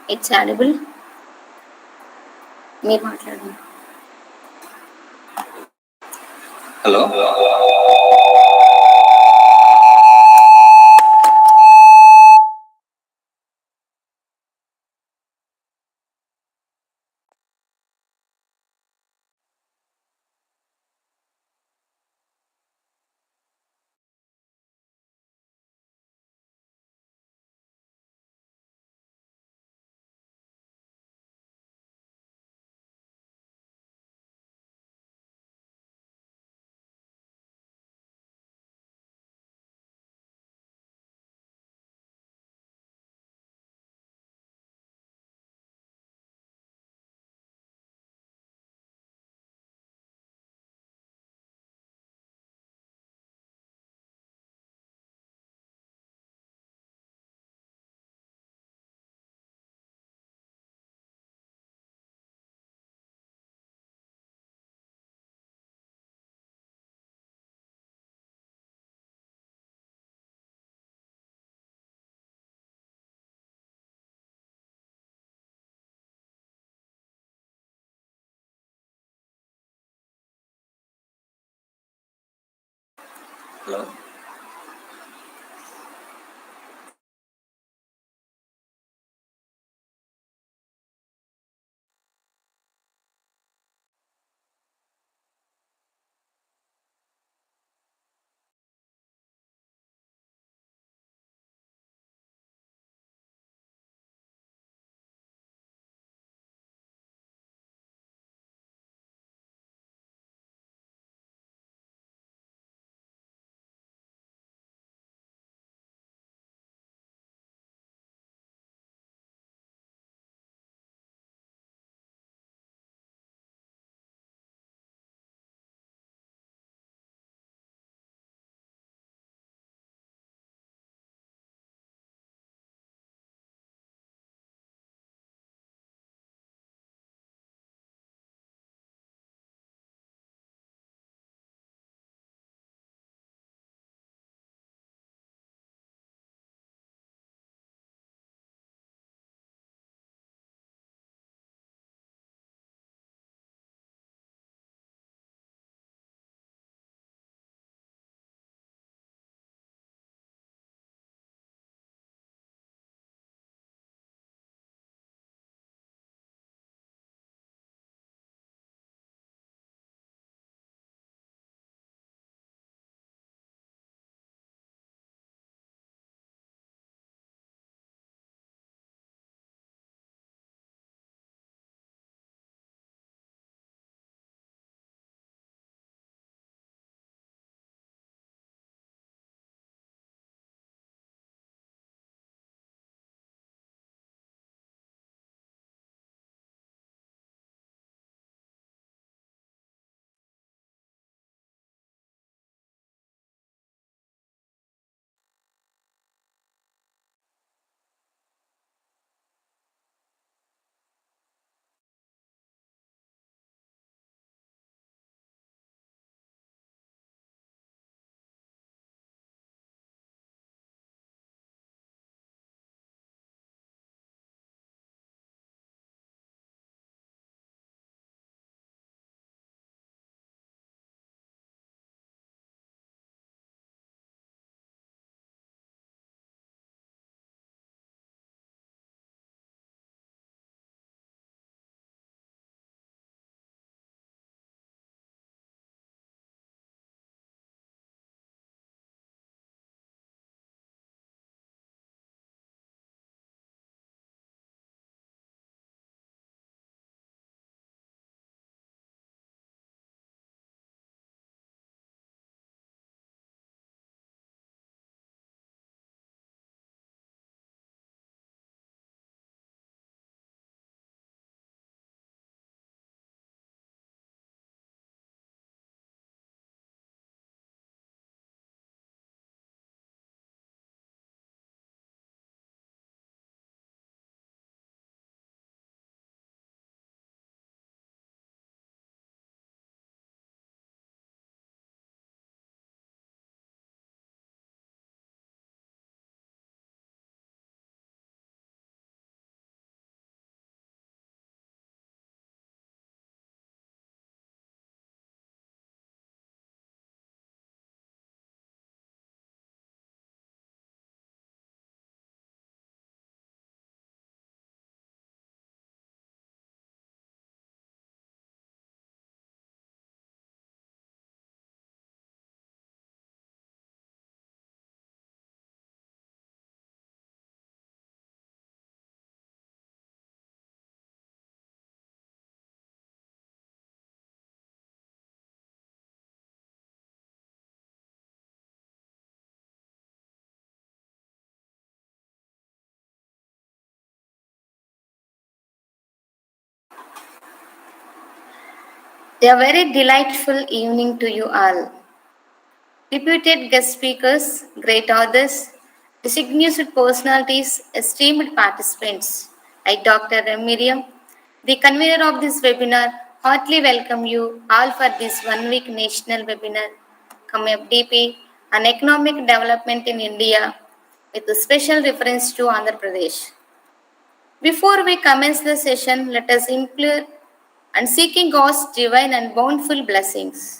It's audible. మీరు మాట్లాడండి. Hello. A very delightful evening to you all. Reputed guest speakers, great authors, distinguished personalities, esteemed participants. I, Dr. Miriam, the convener of this webinar, heartily welcome you all for this one-week national webinar, come FDP, on economic development in India, with a special reference to Andhra Pradesh. Before we commence the session, let us implore and seeking God's divine and bountiful blessings.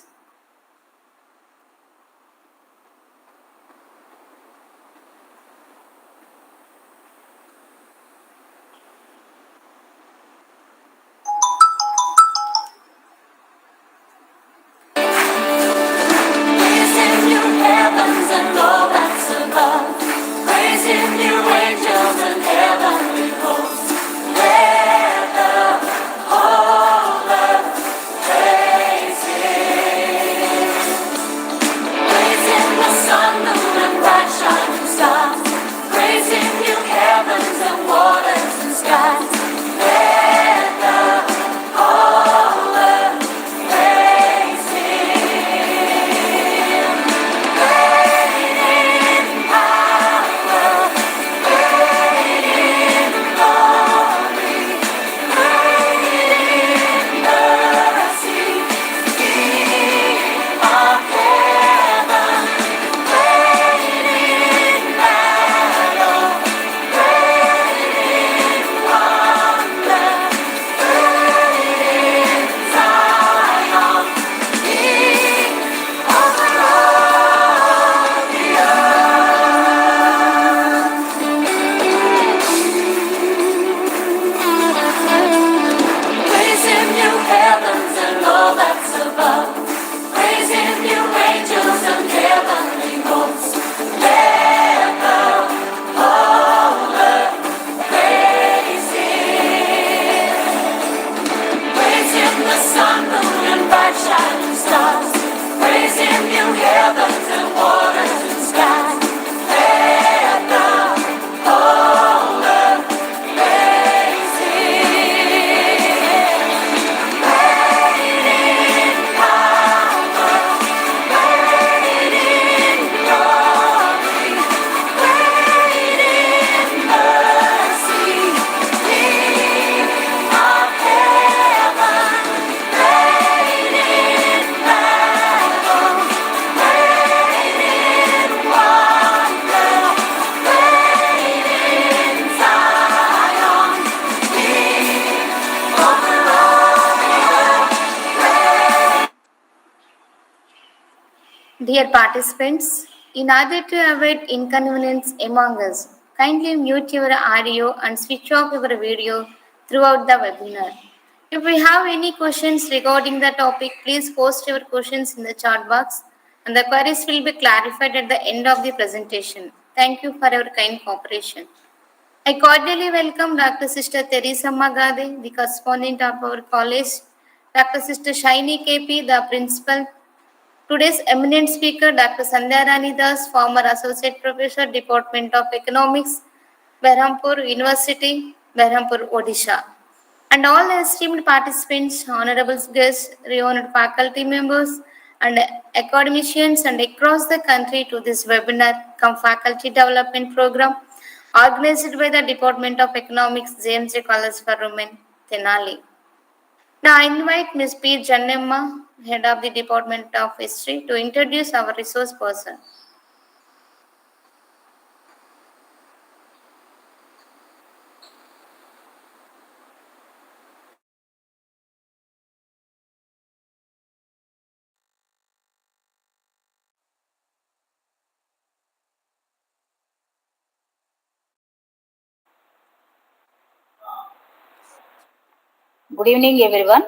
Dear participants, in order to avoid inconvenience among us, kindly mute your audio and switch off your video throughout the webinar. If we have any questions regarding the topic, please post your questions in the chat box and the queries will be clarified at the end of the presentation. Thank you for your kind cooperation. I cordially welcome Dr. Sister Teresa Magade, the correspondent of our college, Dr. Sister Shaini KP, the principal. Today's eminent speaker, Dr. Sandhya Rani Das, former Associate Professor, Department of Economics, Berhampur University, Berhampur, Odisha. And all esteemed participants, honorable guests, renowned faculty members, and academicians and across the country to this webinar come faculty development program organized by the Department of Economics, James College for Women, Tenali. Now I invite Ms. P. Jannemma, Head of the Department of History, to introduce our resource person. Good evening, everyone.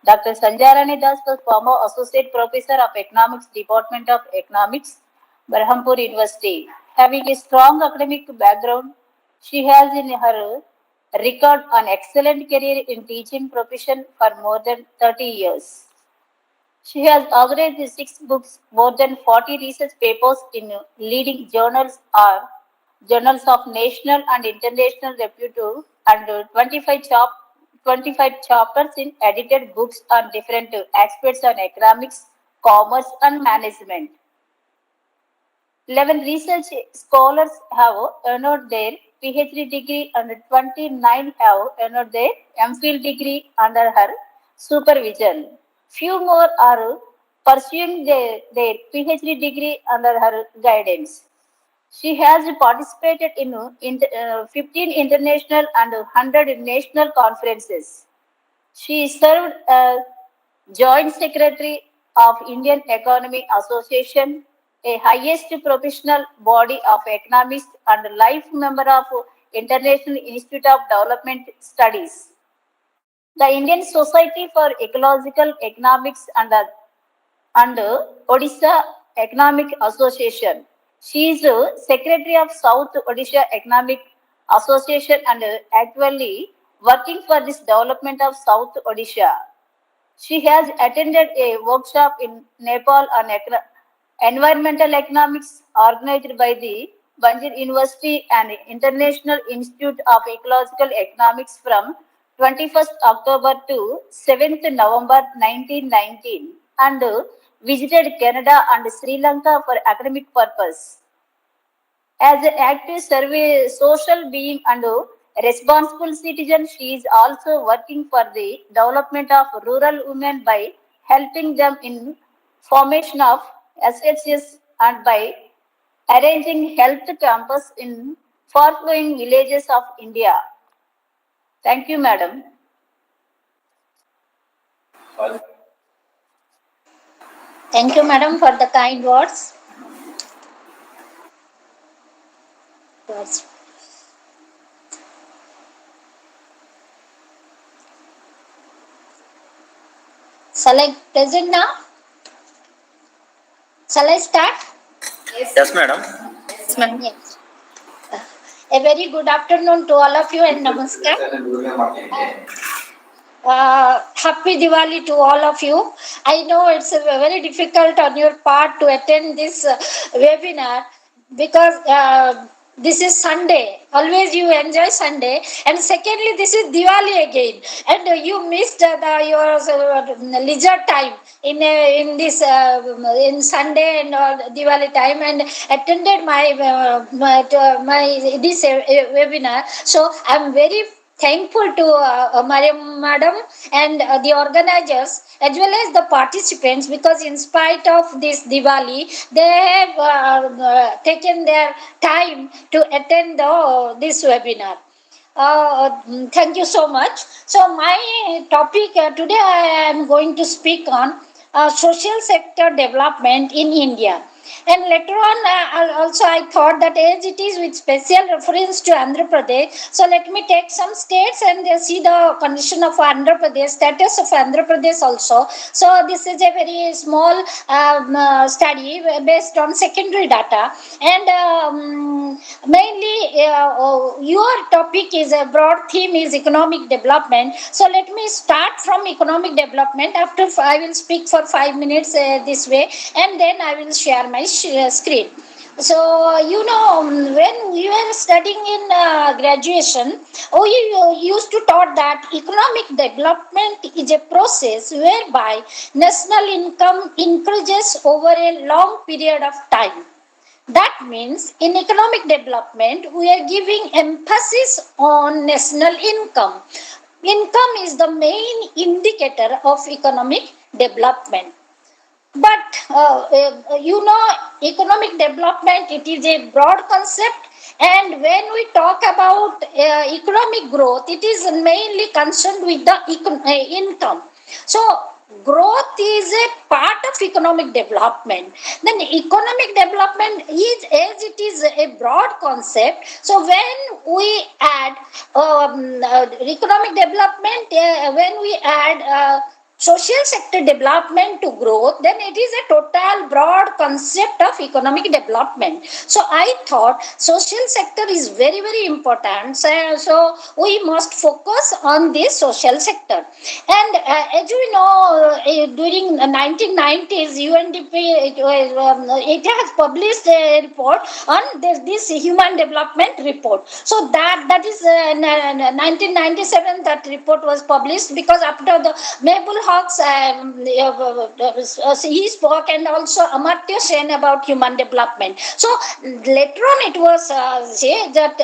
Dr. Sanjay Das was former Associate Professor of Economics, Department of Economics, Berhampur University. Having a strong academic background, she has in her record an excellent career in teaching profession for more than 30 years. She has organized 6 books, more than 40 research papers in leading journals or journals of national and international repute, and 25 top 25 chapters in edited books on different aspects on economics, commerce, and management. 11 research scholars have earned their PhD degree and 29 have earned their MPhil degree under her supervision. Few more are pursuing their PhD degree under her guidance. She has participated in 15 international and 100 national conferences. She served as Joint Secretary of Indian Economic Association, a highest professional body of economists and life member of International Institute of Development Studies, the Indian Society for Ecological Economics and Odisha Economic Association. She is Secretary of South Odisha Economic Association and actually working for this development of South Odisha. She has attended a workshop in Nepal on environmental economics organized by the Banjir University and International Institute of Ecological Economics from 21st October to 7th November 1919 and visited Canada and Sri Lanka for academic purpose. As an active survey social being and a responsible citizen, she is also working for the development of rural women by helping them in formation of SHS and by arranging health campus in far-flowing villages of India. Thank you, madam. Thank you, madam, for the kind words. Shall I present now? Shall I start? Yes, madam. Yes, ma'am. Yes. A very good afternoon to all of you and namaskar. Happy Diwali to all of you. I know it's very difficult on your part to attend this webinar because this is Sunday. Always you enjoy Sunday. And secondly, this is Diwali again. And you missed your leisure time in this in Sunday and Diwali time and attended my this webinar. So I'm very thankful to Mariam Madam and the organizers as well as the participants because in spite of this Diwali, they have taken their time to attend this webinar. Thank you so much. So my topic today I am going to speak on social sector development in India. And later on, also I thought that as it is with special reference to Andhra Pradesh, so let me take some states and see the condition of Andhra Pradesh, status of Andhra Pradesh also. So this is a very small study based on secondary data. And mainly your topic is a broad theme is economic development. So let me start from economic development. After I will speak for 5 minutes this way and then I will share my screen. So, when we were studying in graduation, we used to taught that economic development is a process whereby national income increases over a long period of time. That means in economic development, we are giving emphasis on national income. Income is the main indicator of economic development. But economic development, it is a broad concept. And when we talk about economic growth, it is mainly concerned with the income. So, growth is a part of economic development. Then economic development is, as it is a broad concept. So, when we add economic development, when we add social sector development to growth, then it is a total broad concept of economic development. So I thought social sector is very, very important. So we must focus on this social sector. And as we know, during the 1990s, UNDP, it has published a report on this human development report. So that is 1997, that report was published, because after the Mabel Hawks, he spoke, and also Amartya Sen about human development. So later on it was said that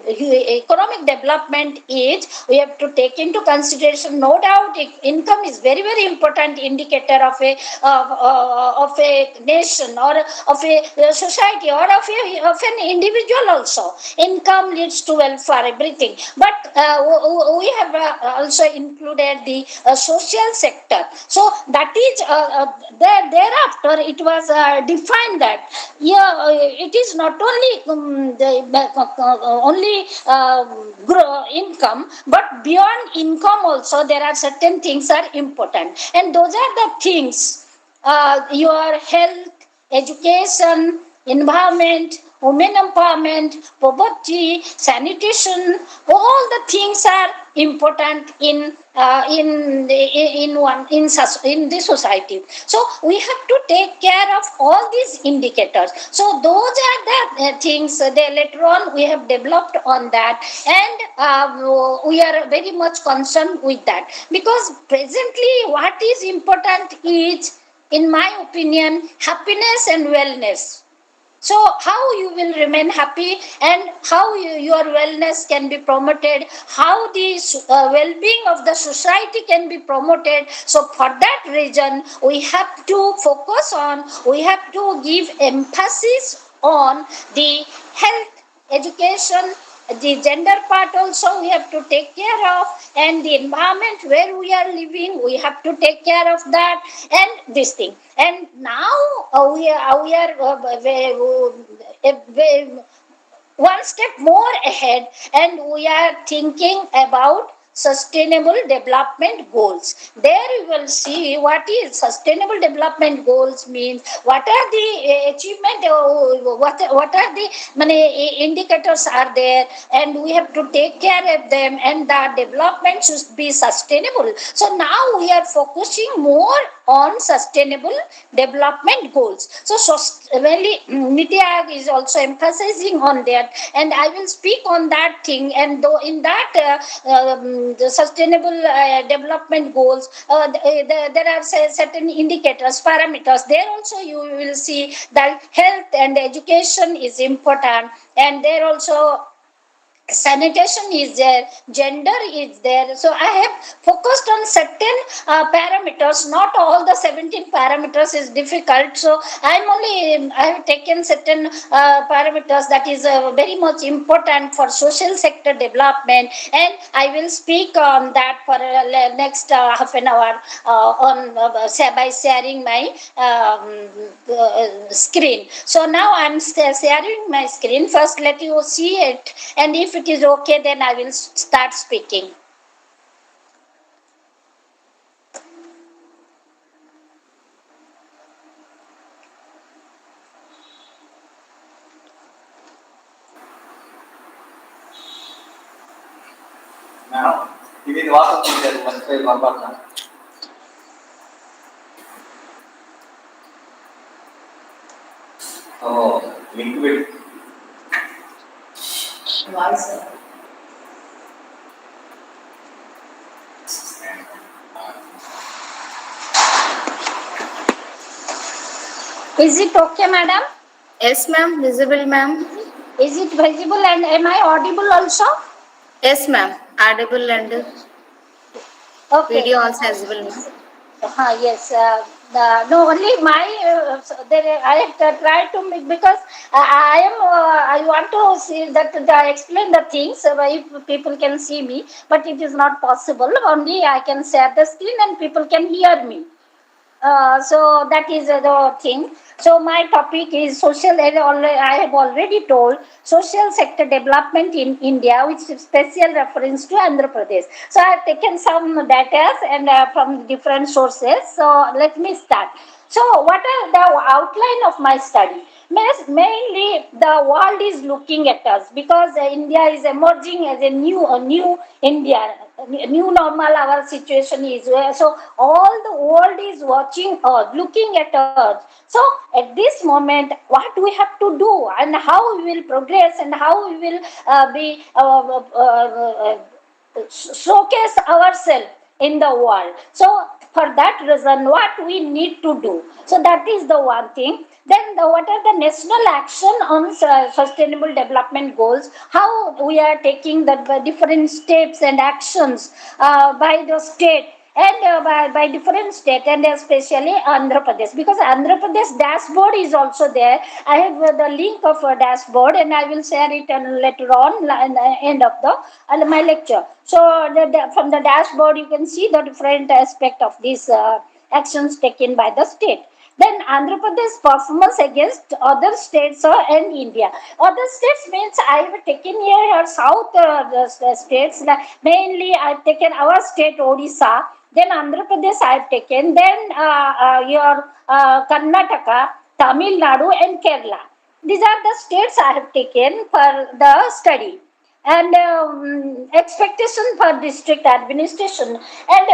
economic development is, we have to take into consideration, no doubt income is very, very important indicator of a nation, or of a society, or of an individual also. Income leads to wealth for everything, but we have also included the social sector. So that is thereafter it was defined that it is not only income, but beyond income also there are certain things are important, and those are the things, your health, education, environment, women empowerment, poverty, sanitation, all the things are important in the society. So we have to take care of all these indicators. So those are the things that later on we have developed on that, and we are very much concerned with that, because presently what is important is, in my opinion, happiness and wellness. So how you will remain happy, and how your wellness can be promoted, how the well-being of the society can be promoted. So for that reason, we have to focus on, we have to give emphasis on the health, education, the gender part also we have to take care of, and the environment where we are living, we have to take care of that, and this thing. And now we are one step more ahead, and we are thinking about sustainable development goals. There you will see what is sustainable development goals means, what are the achievement, what are the indicators are there, and we have to take care of them, and the development should be sustainable. So now we are focusing more on sustainable development goals. So really Niti Aayog is also emphasizing on that, and I will speak on that thing. And though in that the sustainable development goals, there are certain indicators, parameters. There also you will see that health and education is important, and there also sanitation is there, gender is there. So I have focused on certain parameters. Not all the 17 parameters is difficult, so I have taken certain parameters that is very much important for social sector development, and I will speak on that for next half an hour by sharing my screen. So now I'm sharing my screen. First let you see it, and if it is okay, then I will start speaking. Now, you mean what of the one file one. Oh, liquid. Why, sir? Is it okay, madam? Yes, ma'am. Visible, ma'am. Is it visible, and am I audible also? Yes, ma'am. Audible and Okay. video also visible, ma'am. Yes. No, only my I have tried to make, because I want to see that explain the things if people can see me, but it is not possible. Only I can share the screen and people can hear me. So that is the thing. So my topic is social. I have already told social sector development in India, with special reference to Andhra Pradesh. So I have taken some data and from different sources. So let me start. So what are the outline of my study? Mainly, the world is looking at us because India is emerging as a new India, new normal. Our situation is so all the world is watching us, looking at us. So at this moment, what we have to do and how we will progress and how we will be showcase ourselves in the world. So for that reason, what we need to do, so that is the one thing. Then what are the national action on sustainable development goals, how we are taking the different steps and actions by the state and by different state, and especially Andhra Pradesh, because Andhra Pradesh dashboard is also there. I have the link of a dashboard and I will share it later on at the end of my lecture. So from the dashboard you can see the different aspect of these actions taken by the state. Then Andhra Pradesh performance against other states and India. Other states means I have taken here south states. Mainly I have taken our state Odisha. Then Andhra Pradesh I have taken. Then your Karnataka, Tamil Nadu, and Kerala. These are the states I have taken for the study and expectation for district administration. And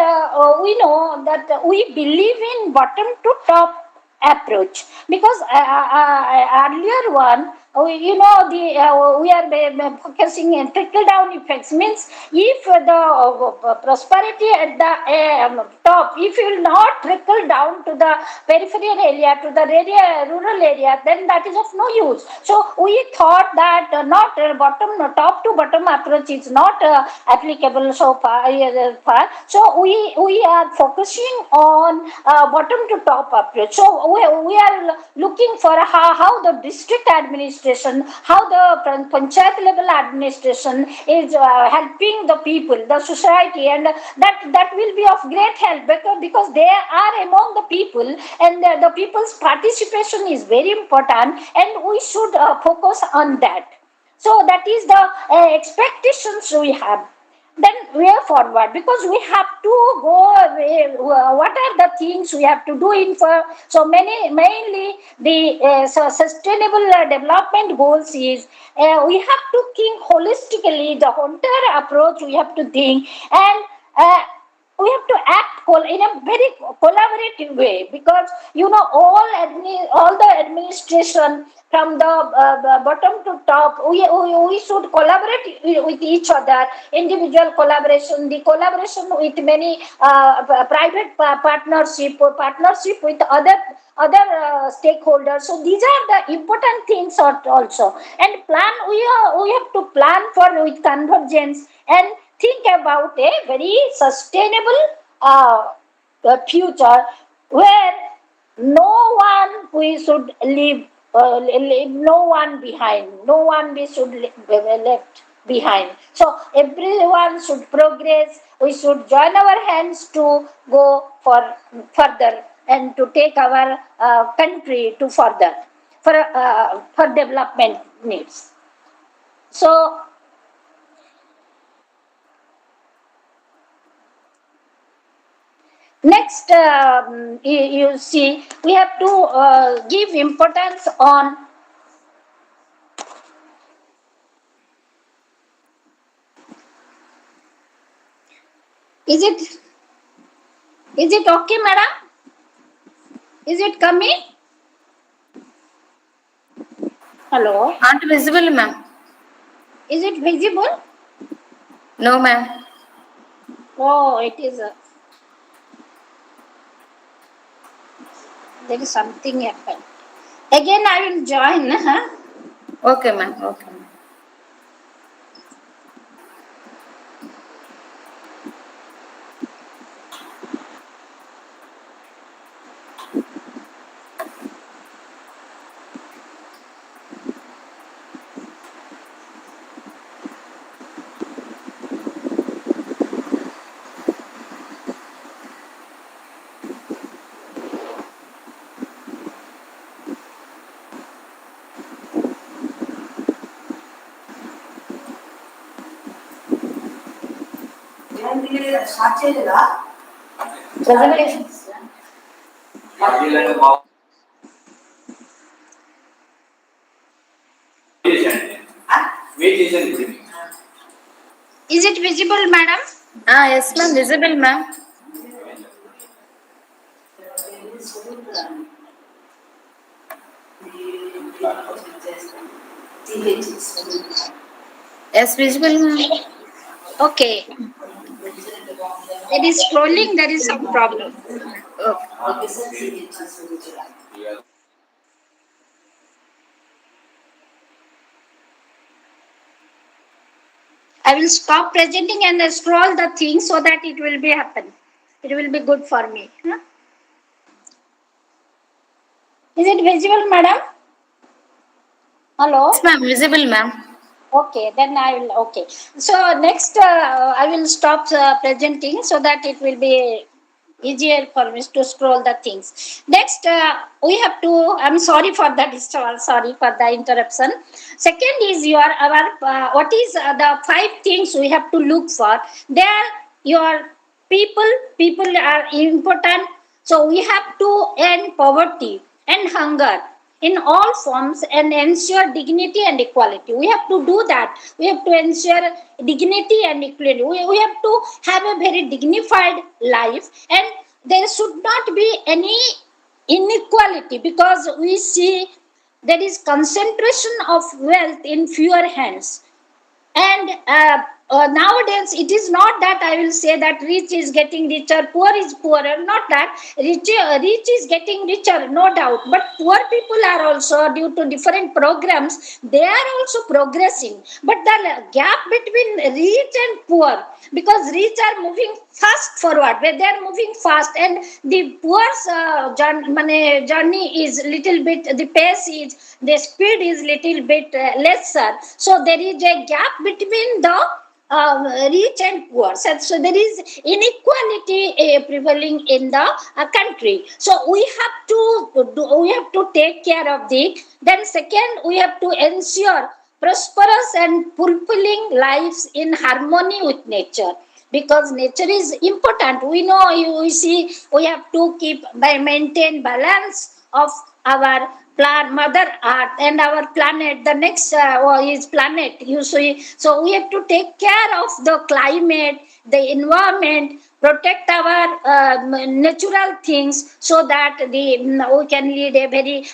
we know that we believe in bottom to top approach, because earlier one, we are focusing on trickle down effects, means if the prosperity at the top, if you will not trickle down to the peripheral area, to the rural area, then that is of no use. So we thought that not top to bottom approach is not applicable so far. So we are focusing on bottom to top approach. So we are looking for how the district administration, how the panchayat level administration is helping the people, the society, and that will be of great help, because they are among the people, and the people's participation is very important, and we should focus on that. So that is the expectations we have. Then way forward, because we have to go what are the things we have to do in for so many, mainly the sustainable development goals is we have to think holistically, the entire approach we have to think, and we have to act in a very collaborative way, because all the administration from the bottom to top, we should collaborate with each other. Individual collaboration, the collaboration with many private partnership with other stakeholders. So these are the important things also. And plan, we have to plan for with convergence and think about a very sustainable future, where no one we should leave no one behind, no one we should be left behind. So everyone should progress. We should join our hands to go for further and to take our country to further for development needs. So next, you see, we have to give importance on. Is it okay, madam? Is it coming? Hello. Not visible, ma'am. Is it visible? No, ma'am. Oh, it is. There is something happened. Again, I will join. Huh? Okay, ma'am. Okay, ma'am. Presentation. Is it visible, madam? Yes, ma'am. Visible, ma'am. Yes, visible, ma'am. Okay. It is scrolling, there is some problem. Okay. I will stop presenting and scroll the thing so that it will be happen. It will be good for me. Huh? Is it visible, madam? Hello? Yes, ma'am. Visible, ma'am. Okay, then I will, okay. So next I will stop presenting so that it will be easier for me to scroll the things. Next, we have to, I'm sorry for that, sorry for the interruption. Second is what is the 5 things we have to look for. There, your people are important. So we have to end poverty and hunger in all forms and ensure dignity and equality. We have to do that. We have to ensure dignity and equality. We have to have a very dignified life, and there should not be any inequality, because we see there is concentration of wealth in fewer hands. And nowadays, it is not that I will say that rich is getting richer, poor is poorer. Not that rich is getting richer, no doubt. But poor people are also, due to different programs, they are also progressing. But the gap between rich and poor, because rich are moving fast forward, where they are moving fast, and the poor's journey is little bit, the pace is, the speed is little bit lesser. So there is a gap between the rich and poor. So there is inequality prevailing in the country. So we have to take care of the. Then second, we have to ensure prosperous and fulfilling lives in harmony with nature, because nature is important. We know, we see, we have to maintain balance of our mother earth and our planet. The next is planet, you see. So we have to take care of the climate, the environment, protect our natural things, so that we can lead a very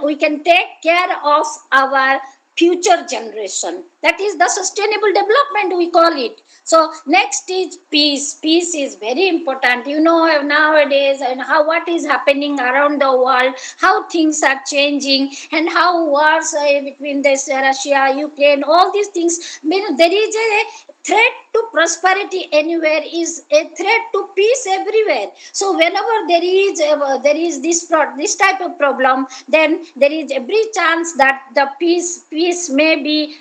we can take care of our future generation. That is the sustainable development, we call it. So next is peace. Peace is very important. You know, nowadays, and how what is happening around the world, how things are changing, and how wars between this Russia, Ukraine, all these things. I mean, there is a threat to prosperity anywhere, is a threat to peace everywhere. So whenever there is this type of problem, then there is every chance that the peace may be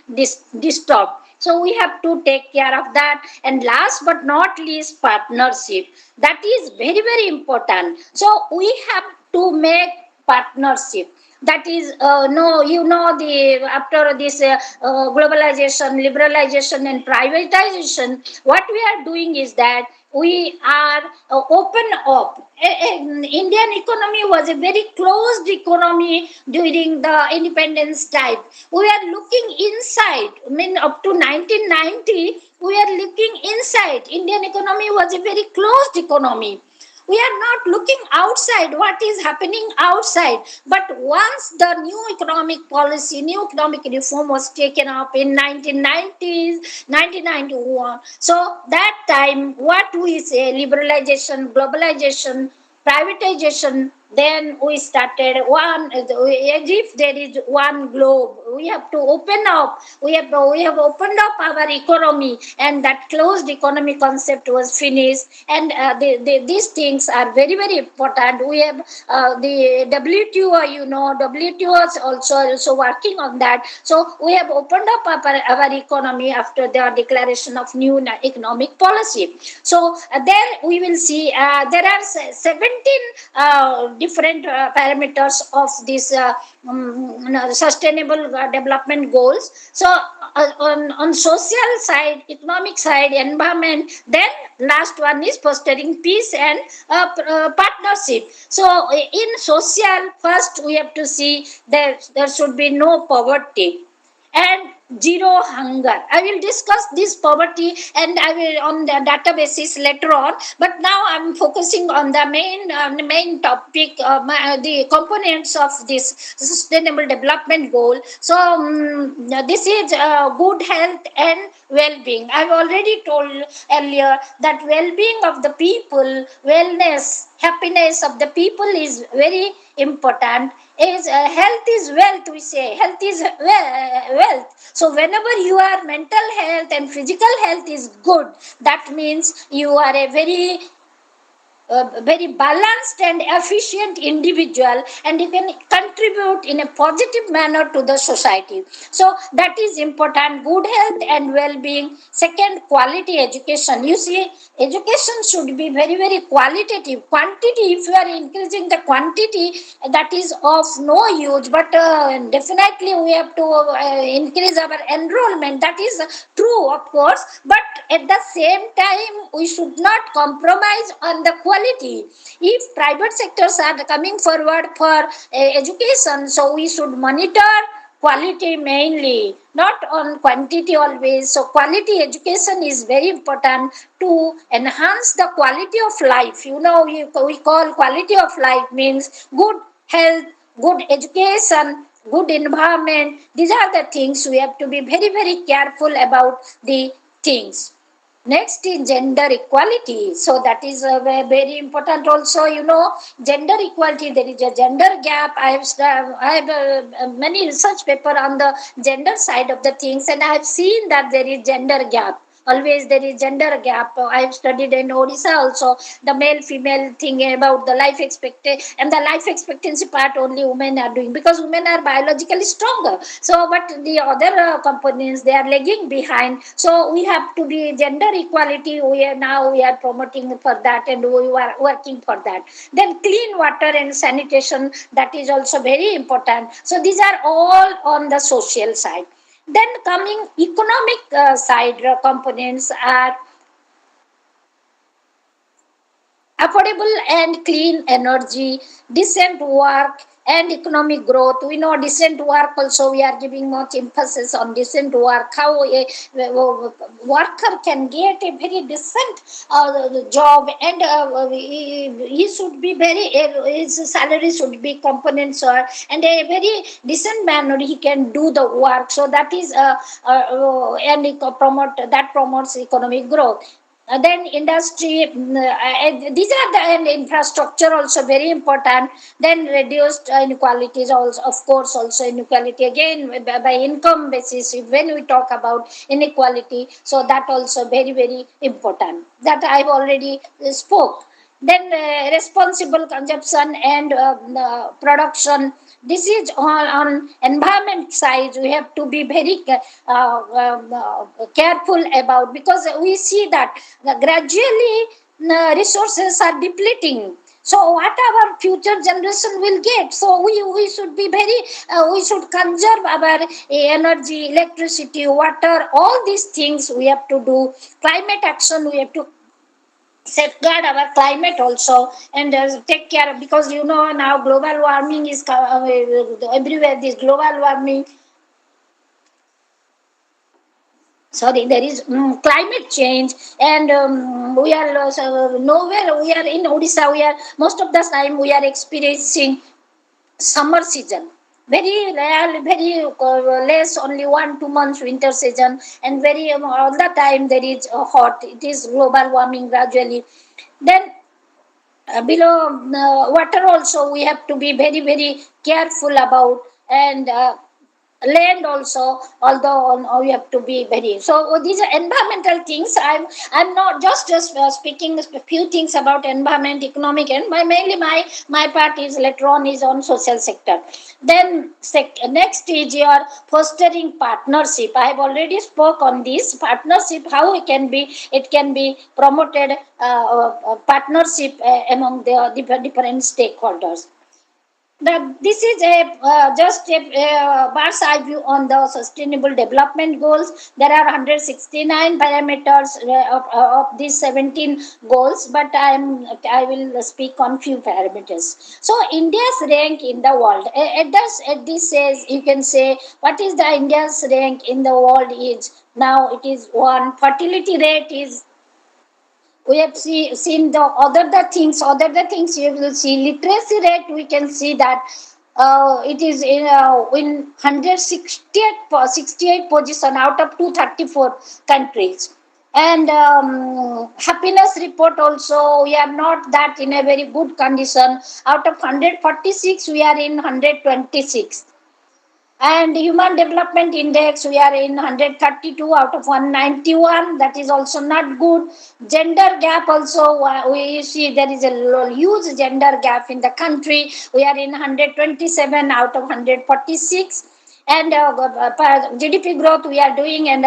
disturbed. So we have to take care of that. And last but not least, partnership. That is very, very important. So we have to make partnership. That is no, you know, the after this globalization, liberalization, and privatization, what we are doing is that we are open up. Indian economy was a very closed economy during the independence time. We are looking inside. I mean, up to 1990, we are looking inside. Indian economy was a very closed economy. We are not looking outside what is happening outside. But once the new economic policy, new economic reform was taken up in 1990s, 1991, so that time, what we say, liberalization, globalization, privatization, then we started one, as if there is one globe. We have to open up. We have opened up our economy, and that closed economy concept was finished. And these things are very, very important. We have the WTO, you know, WTO is also working on that. So we have opened up our economy after the declaration of new economic policy. So there we will see there are 17 different parameters of this sustainable development goals. So on social side, economic side, environment, then last one is fostering peace and partnership. So in social, first we have to see that there should be no poverty and zero hunger. I will discuss this poverty and I will on the databases later on. But now I'm focusing on the main topic, the components of this sustainable development goal. So this is good health and well-being. I've already told earlier that well-being of the people, wellness, happiness of the people is very important. Is health is wealth, we say health is wealth. So whenever your mental health and physical health is good, that means you are a very balanced and efficient individual, and you can contribute in a positive manner to the society. So that is important, good health and well-being. Second, quality education. You see, education should be very qualitative. Quantity, if you are increasing the quantity, that is of no use, but definitely we have to increase our enrollment. That is true, of course, but at the same time we should not compromise on the quality. If private sectors are coming forward for education, so we should monitor quality mainly, not on quantity always. So quality education is very important to enhance the quality of life. You know, we call quality of life means good health, good education, good environment. These are the things we have to be very careful about the things. Next is gender equality. So that is very important also. You know, gender equality, there is a gender gap. I have many research paper on the gender side of the things, and I have seen that there is gender gap. Always there is gender gap. I have studied in Odisha also the male female thing about the life expectancy, and the life expectancy part only women are doing because women are biologically stronger. So but the other components, they are lagging behind. So we have to be gender equality. We are promoting for that, and we are working for that. Then clean water and sanitation, that is also very important. So these are all on the social side. Then coming economic side, components are affordable and clean energy, decent work and economic growth. We know decent work also, we are giving much emphasis on decent work, how a worker can get a very decent job, and he should be his salary should be components, and a very decent manner he can do the work. So that is and that promotes economic growth. Then industry, these are the and infrastructure also very important. Then reduced inequalities also, of course, also inequality again by income basis. When we talk about inequality, so that also very important. That I've already spoke. Then responsible consumption and production. This is on environment side. We have to be very careful about, because we see that gradually resources are depleting. So what our future generation will get? So we should be very we should conserve our energy, electricity, water, all these things we have to do. Climate action, we have to safeguard our climate also, and take care, because you know now global warming is everywhere. This global warming, sorry, there is climate change, and we are nowhere. We are in Odisha, we are most of the time we are experiencing summer season, very rare, very less, only 1 2 months winter season, and very all the time there is hot. It is global warming gradually. Then below water also we have to be very careful about, and land also, although we have to be very, so these are environmental things. I'm not just speaking a few things about environment, economic, and mainly my part is later on is on social sector. Then next is your fostering partnership. I have already spoke on this partnership, how it can be promoted, partnership among the different stakeholders. This is a just a bird's eye view on the sustainable development goals. There are 169 parameters of these 17 goals, but I will speak on few parameters. So India's rank in the world. At this says, you can say what is the India's rank in the world is now it is one. Fertility rate is, we have seen the other the things you will see. Literacy rate, we can see that it is in 168 position out of 234 countries. And happiness report also, we are not that in a very good condition. Out of 146, we are in 126. And human development index, we are in 132 out of 191. That is also not good. Gender gap also, we see there is a huge gender gap in the country. We are in 127 out of 146. And GDP growth we are doing, and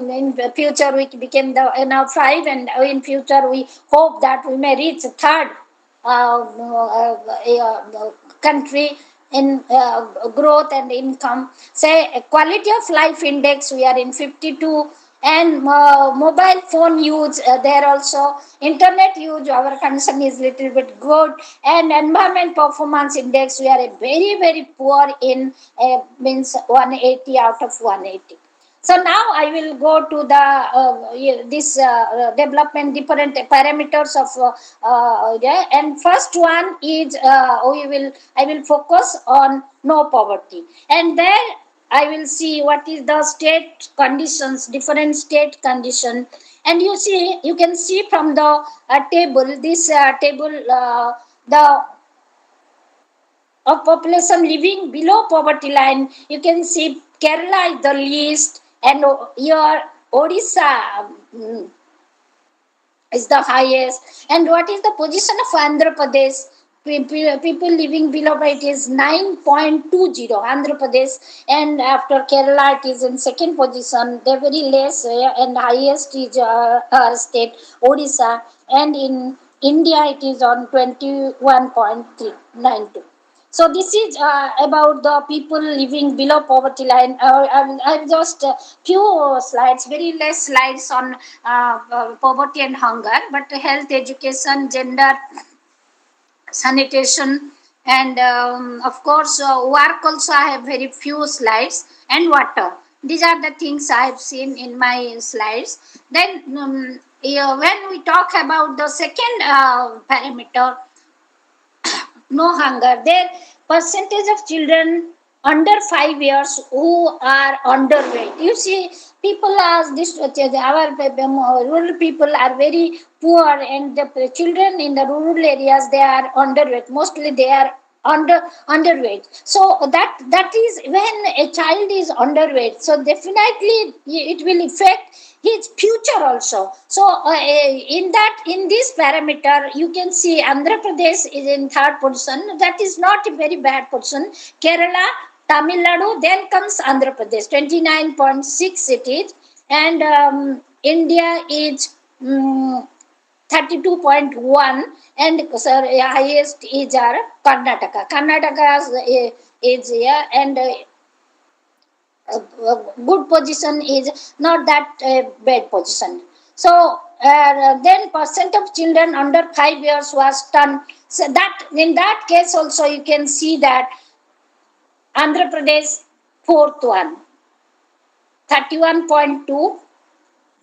in the future we became the now 5, and in future we hope that we may reach third country in growth and income. Say quality of life index, we are in 52. And mobile phone use, there also internet use, our concern is little bit good. And environment performance index, we are a very poor in means 180 out of 180. So now I will go to the this development different parameters of yeah. And first one is I will focus on no poverty, and there I will see what is the state conditions, different state condition. And you can see from the table, this table, the of population living below poverty line. You can see Kerala is the least, and your Odisha is the highest. And what is the position of Andhra Pradesh? People living below it is 9.20 Andhra Pradesh, and after Kerala it is in second position. They're very less, and highest is our state Odisha, and in India it is on 21.92. So this is about the people living below poverty line. I'm just few slides, very less slides on poverty and hunger, but health, education, gender, sanitation, and of course work also. I have very few slides, and water. These are the things I have seen in my slides. Then yeah, when we talk about the second parameter, no hunger, their percentage of children under 5 years who are underweight. You see, people ask this, our rural people are very poor, and the children in the rural areas, they are underweight. Mostly they are underweight. So that is when a child is underweight. So definitely it will affect his future also. So in this parameter, you can see Andhra Pradesh is in third position. That is not a very bad position. Kerala, Tamil Nadu, then comes Andhra Pradesh, 29.6 it is, and India is 32.1, and highest is our Karnataka. Karnataka is here, and good position is not that bad position. So then percent of children under 5 years was done. So that in that case also you can see that Andhra Pradesh fourth one, 31.2,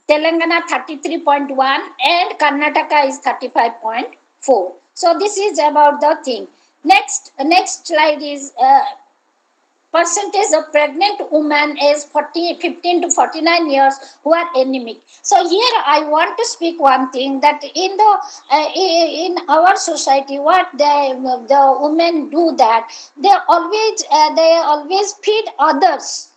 Telangana 33.1, and Karnataka is 35.4. So this is about the thing. Next slide is percentage of pregnant women is 15 to 49 years who are anemic. So here I want to speak one thing, that in the in our society, what the women do, that they always feed others.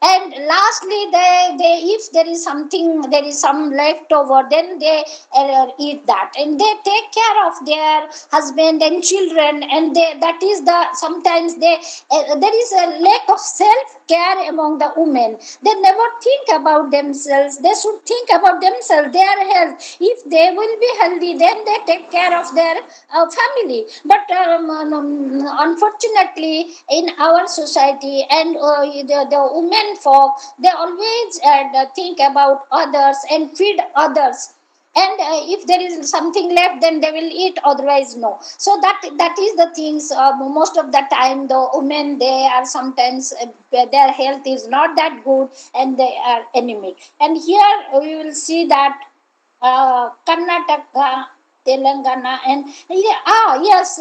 And lastly, they if there is something, there is some leftover, then they eat that, and they take care of their husband and children, and they, that is the, sometimes they there is a lack of self care among the women. They never think about themselves. They should think about themselves, their health. If they will be healthy, then they take care of their family. But unfortunately, in our society, and the women folk, they always think about others and feed others, and if there is something left, then they will eat, otherwise no. So that is the things. Most of the time the women, they are sometimes their health is not that good, and they are anemic. And here we will see that Karnataka, Telangana, and yes,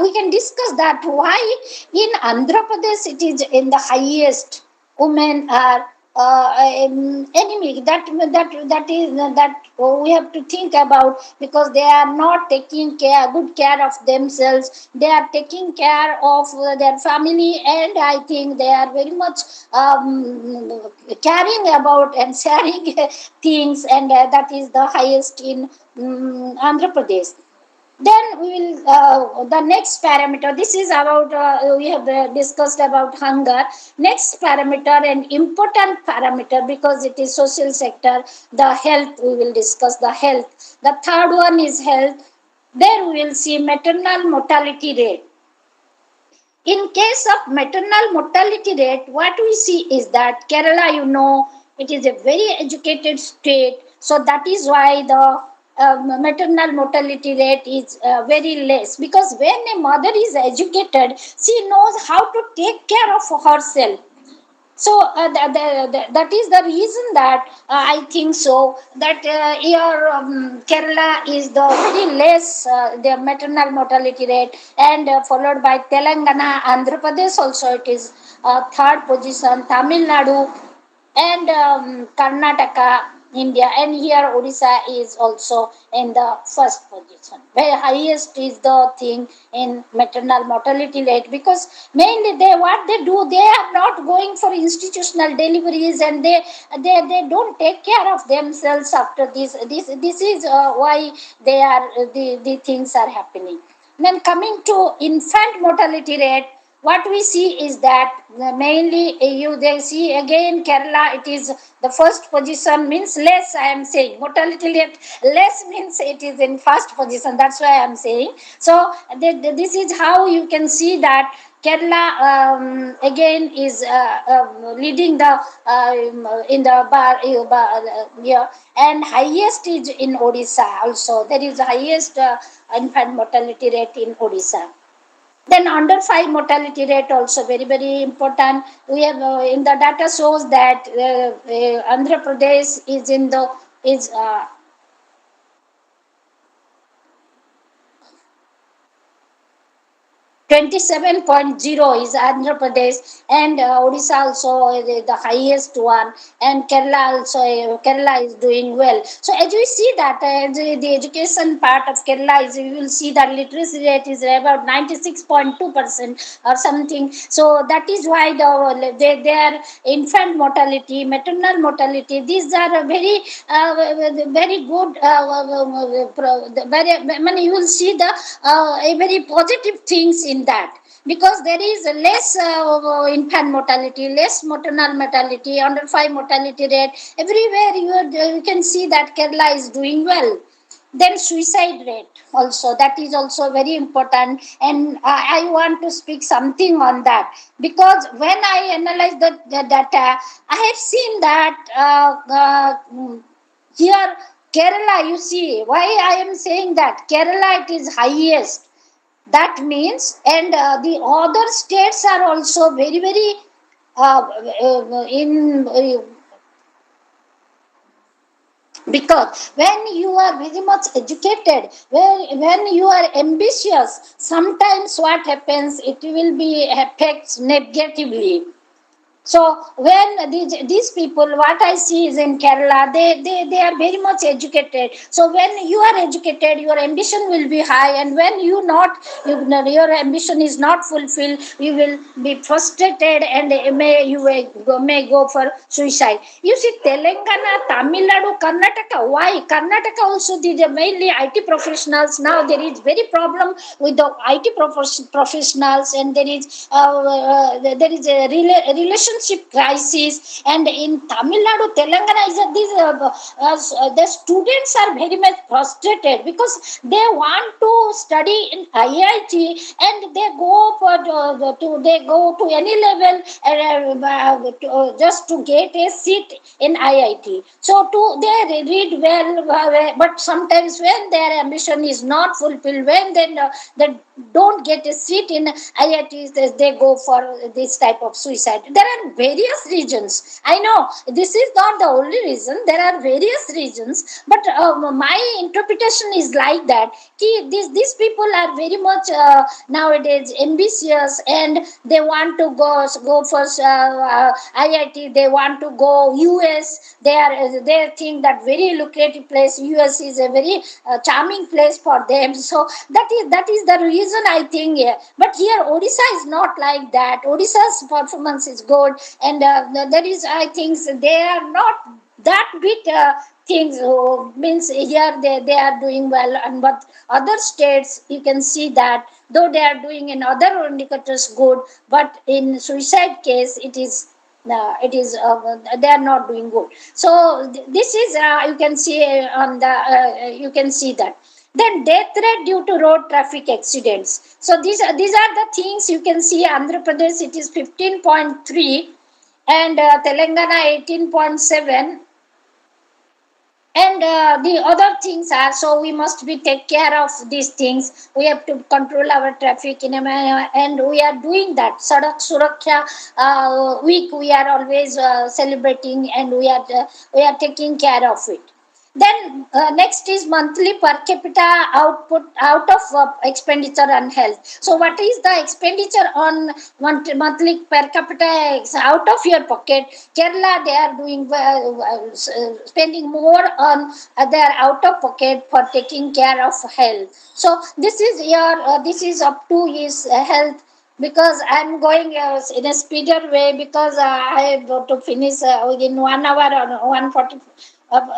we can discuss that. Why in Andhra Pradesh it is in the highest, women are enemy. That we have to think about, because they are not taking good care of themselves. They are taking care of their family, and I think they are very much caring about and sharing things, and that is the highest in Andhra Pradesh. Then we will the next parameter, this is about we have discussed about hunger. Next parameter, and important parameter, because it is social sector, the health. We will discuss the health. The third one is health. There we will see maternal mortality rate. In case of maternal mortality rate, what we see is that Kerala, it is a very educated state, so that is why the maternal mortality rate is very less. Because when a mother is educated, she knows how to take care of herself. So that is the reason that I think so, that here Kerala is the very less the maternal mortality rate, and followed by Telangana, Andhra Pradesh also it is third position, Tamil Nadu, and Karnataka, India, and here Odisha is also in the first position. Very highest is the thing in maternal mortality rate, because mainly they, what they do, they are not going for institutional deliveries, and they don't take care of themselves after this is why they are the things are happening. Then coming to infant mortality rate, what we see is that mainly you they see again Kerala, it is the first position, means less. I am saying mortality rate less means it is in first position. That's why I am saying. So this is how you can see that Kerala again is leading the in the yeah, and highest is in Odisha also. There is the highest infant mortality rate in Odisha. Then under 5 mortality rate also very very important. We have in the data shows that Andhra Pradesh is in the is 27.0 is Andhra Pradesh, and Odisha also the highest one, and Kerala also, Kerala is doing well. So as we see that the education part of Kerala is, we will see that literacy rate is about 96.2% or something. So that is why their infant mortality, maternal mortality, these are very very good. You will see the a very positive things in that, because there is less infant mortality, less maternal mortality, under 5 mortality rate. Everywhere you can see that Kerala is doing well. Then suicide rate also, that is also very important, and I want to speak something on that, because when I analyze the data, I have seen that here Kerala, you see why I am saying that Kerala it is highest. That means, and the other states are also very very in because when you are very much educated, when you are ambitious, sometimes what happens, it will be affects negatively. So when these people, what I see is in Kerala, they are very much educated. So when you are educated, your ambition will be high, and when your ambition is not fulfilled, you will be frustrated, and may go for suicide. You see, Telangana, Tamil Nadu, Karnataka. Why Karnataka also? These are mainly IT professionals. Now there is very problem with the IT professionals, and there is a relationship crisis. And in Tamil Nadu, Telangana, the students are very much frustrated because they want to study in IIT, and they go to any level, just to get a seat in IIT. So they read well, but sometimes when their ambition is not fulfilled, when they don't get a seat in IITs, they go for this type of suicide. There are various reasons. I know this is not the only reason. There are various reasons, but my interpretation is like that. These people are very much nowadays ambitious, and they want to go for IIT. They want to go US. They think that very lucrative place. US is a very charming place for them. So that is the reason, I think. Yeah. But here Odisha is not like that. Odisha's performance is good, and there is, I think, they are not that bit things. Means here they are doing well, and but other states you can see that though they are doing in other indicators good, but in suicide case they are not doing good. So this is, you can see on the you can see that. Then death rate due to road traffic accidents. So these are the things you can see. Andhra Pradesh, it is 15.3, and Telangana 18.7, and the other things are. So we must be take care of these things. We have to control our traffic in a manner, and we are doing that. Sadak Suraksha week we are always celebrating, and we are taking care of it. Then next is monthly per capita output out of expenditure on health. So what is the expenditure on monthly per capita out of your pocket? Kerala, they are doing spending more on their out of pocket for taking care of health. So this is up to his health, because I'm going in a speeder way, because I have to finish within 1 hour or 140 or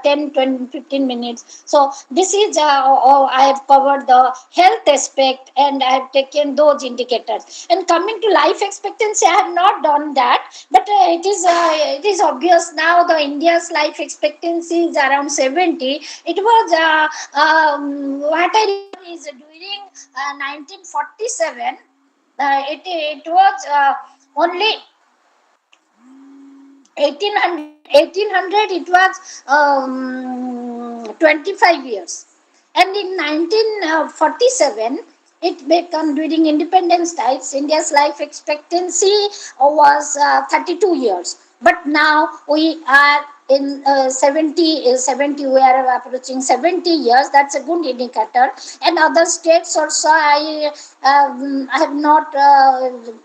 10 20 15 minutes. So this is I have covered the health aspect, and I have taken those indicators. And coming to life expectancy, I have not done that, but it is obvious now the India's life expectancy is around 70. It was what I remember is during 1947, it was only 1800 it was 25 years, and in 1947 it became, during independence times, India's life expectancy was 32 years. But now we are in 70, we are approaching 70 years. That's a good indicator. And other states also, I have not the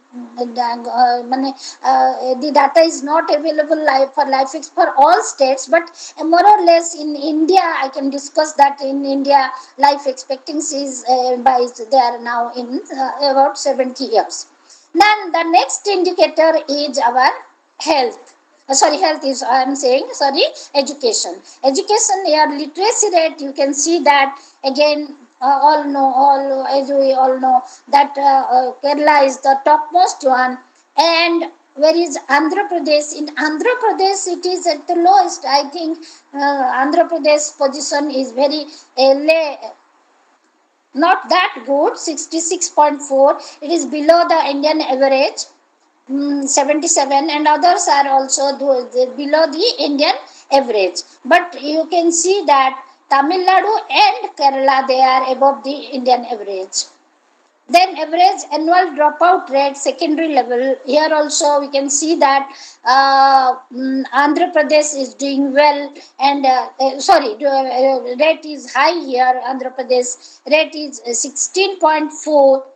data is not available for all states, but more or less in India I can discuss that in India life expectancy is they are now in about 70 years. Then the next indicator is our health. Sorry, health is, I am saying, sorry, education. Education, your literacy rate, you can see that again. As we all know, that Kerala is the topmost one, and where is Andhra Pradesh? In Andhra Pradesh, it is at the lowest. I think Andhra Pradesh position is very not that good, 66.4. It is below the Indian average, 77, and others are also below the Indian average. But you can see that Tamil Nadu and Kerala, they are above the Indian average. Then average annual dropout rate, secondary level. Here also we can see that Andhra Pradesh is doing well, and rate is high here. Andhra Pradesh rate is 16.4,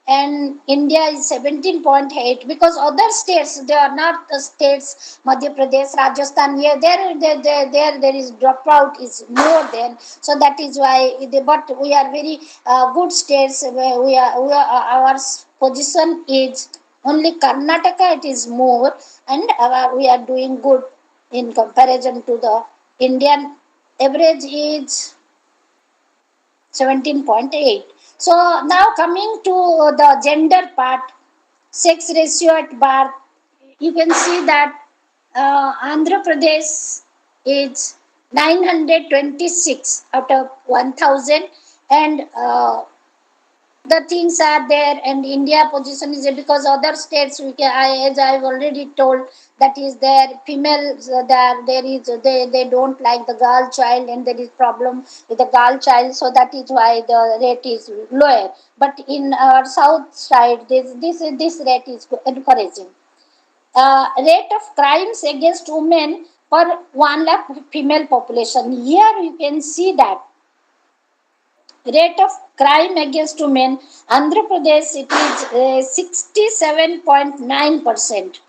and India is 17.8, because other states, they are not the states, Madhya Pradesh, Rajasthan, here there is dropout is more than, so that is why, but we are very good states, where our position is only Karnataka, it is more, and we are doing good in comparison to the Indian average is 17.8. So now coming to the gender part, sex ratio at birth, you can see that Andhra Pradesh is 926 out of 1000, and the things are there, and India position is there, because other states we can, as I've already told, that is there females, there is, they don't like the girl child, and there is problem with the girl child, so that is why the rate is lower. But in our south side, this rate is encouraging. Rate of crimes against women per 1 lakh female population, here you can see that rate of crime against women, Andhra Pradesh, it is 67.9%.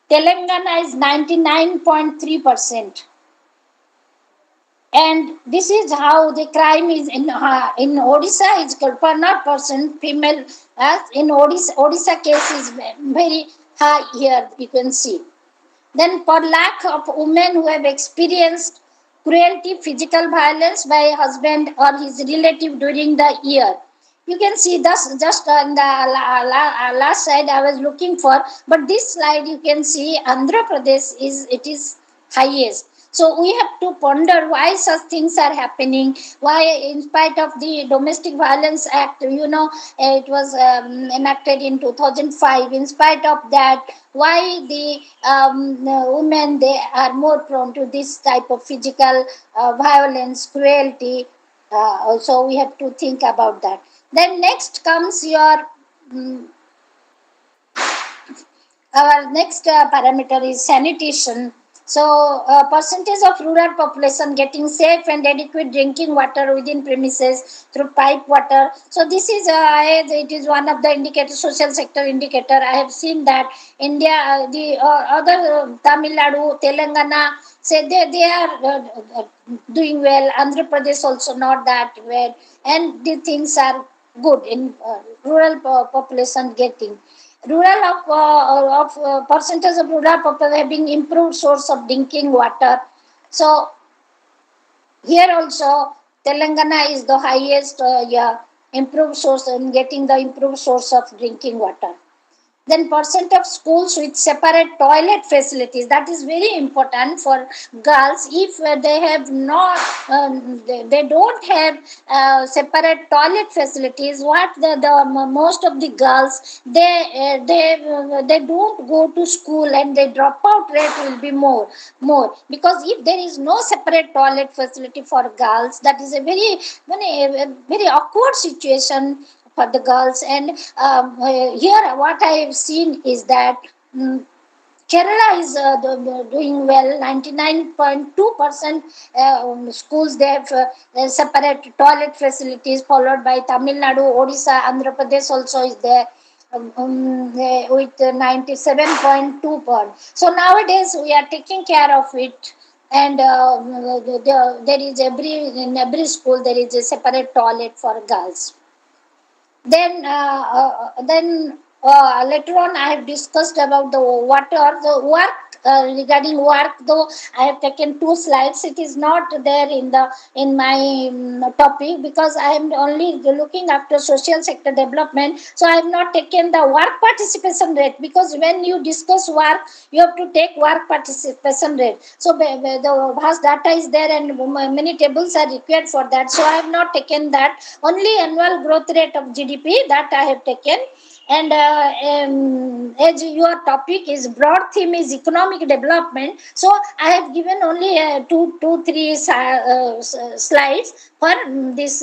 Telangana is 99.3%. And this is how the crime is in Odisha is not percent female, as in Odisha case is very high here, you can see. Then per lakh of women who have experienced cruelty, physical violence by husband or his relative during the year. You can see this just on the last slide I was looking for, but this slide you can see Andhra Pradesh is highest. So we have to ponder why such things are happening. Why, in spite of the Domestic Violence Act, it was enacted in 2005. In spite of that, why the women, they are more prone to this type of physical violence, cruelty. So we have to think about that. Then next comes your our next parameter is sanitation. So, percentage of rural population getting safe and adequate drinking water within premises through pipe water. So, this is it is one of the indicators, social sector indicator. I have seen that India, the other Tamil Nadu, Telangana, say they are doing well. Andhra Pradesh also not that well, and the things are good in rural population getting. Rural percentage of rural population having improved source of drinking water. So here also Telangana is the highest improved source in getting the improved source of drinking water. Then percent of schools with separate toilet facilities, that is very important for girls. If they have not they don't have separate toilet facilities, what the most of the girls, they don't go to school, and the dropout rate will be more, because if there is no separate toilet facility for girls, that is a very awkward situation for the girls. And here what I have seen is that Kerala is doing well. 99.2% schools, they have separate toilet facilities, followed by Tamil Nadu, Odisha, Andhra Pradesh also is there. With 97.2 per. So nowadays we are taking care of it, and there is in every school there is a separate toilet for girls. Then later on I have discussed about the water, the work, regarding work. Though I have taken 2 slides, it is not there in my topic, because I am only looking after social sector development. So I have not taken the work participation rate, because when you discuss work, you have to take work participation rate. So the vast data is there, and many tables are required for that. So I have not taken that. Only annual growth rate of GDP, that I have taken. And as your topic is broad theme is economic development, so I have given only three slides for this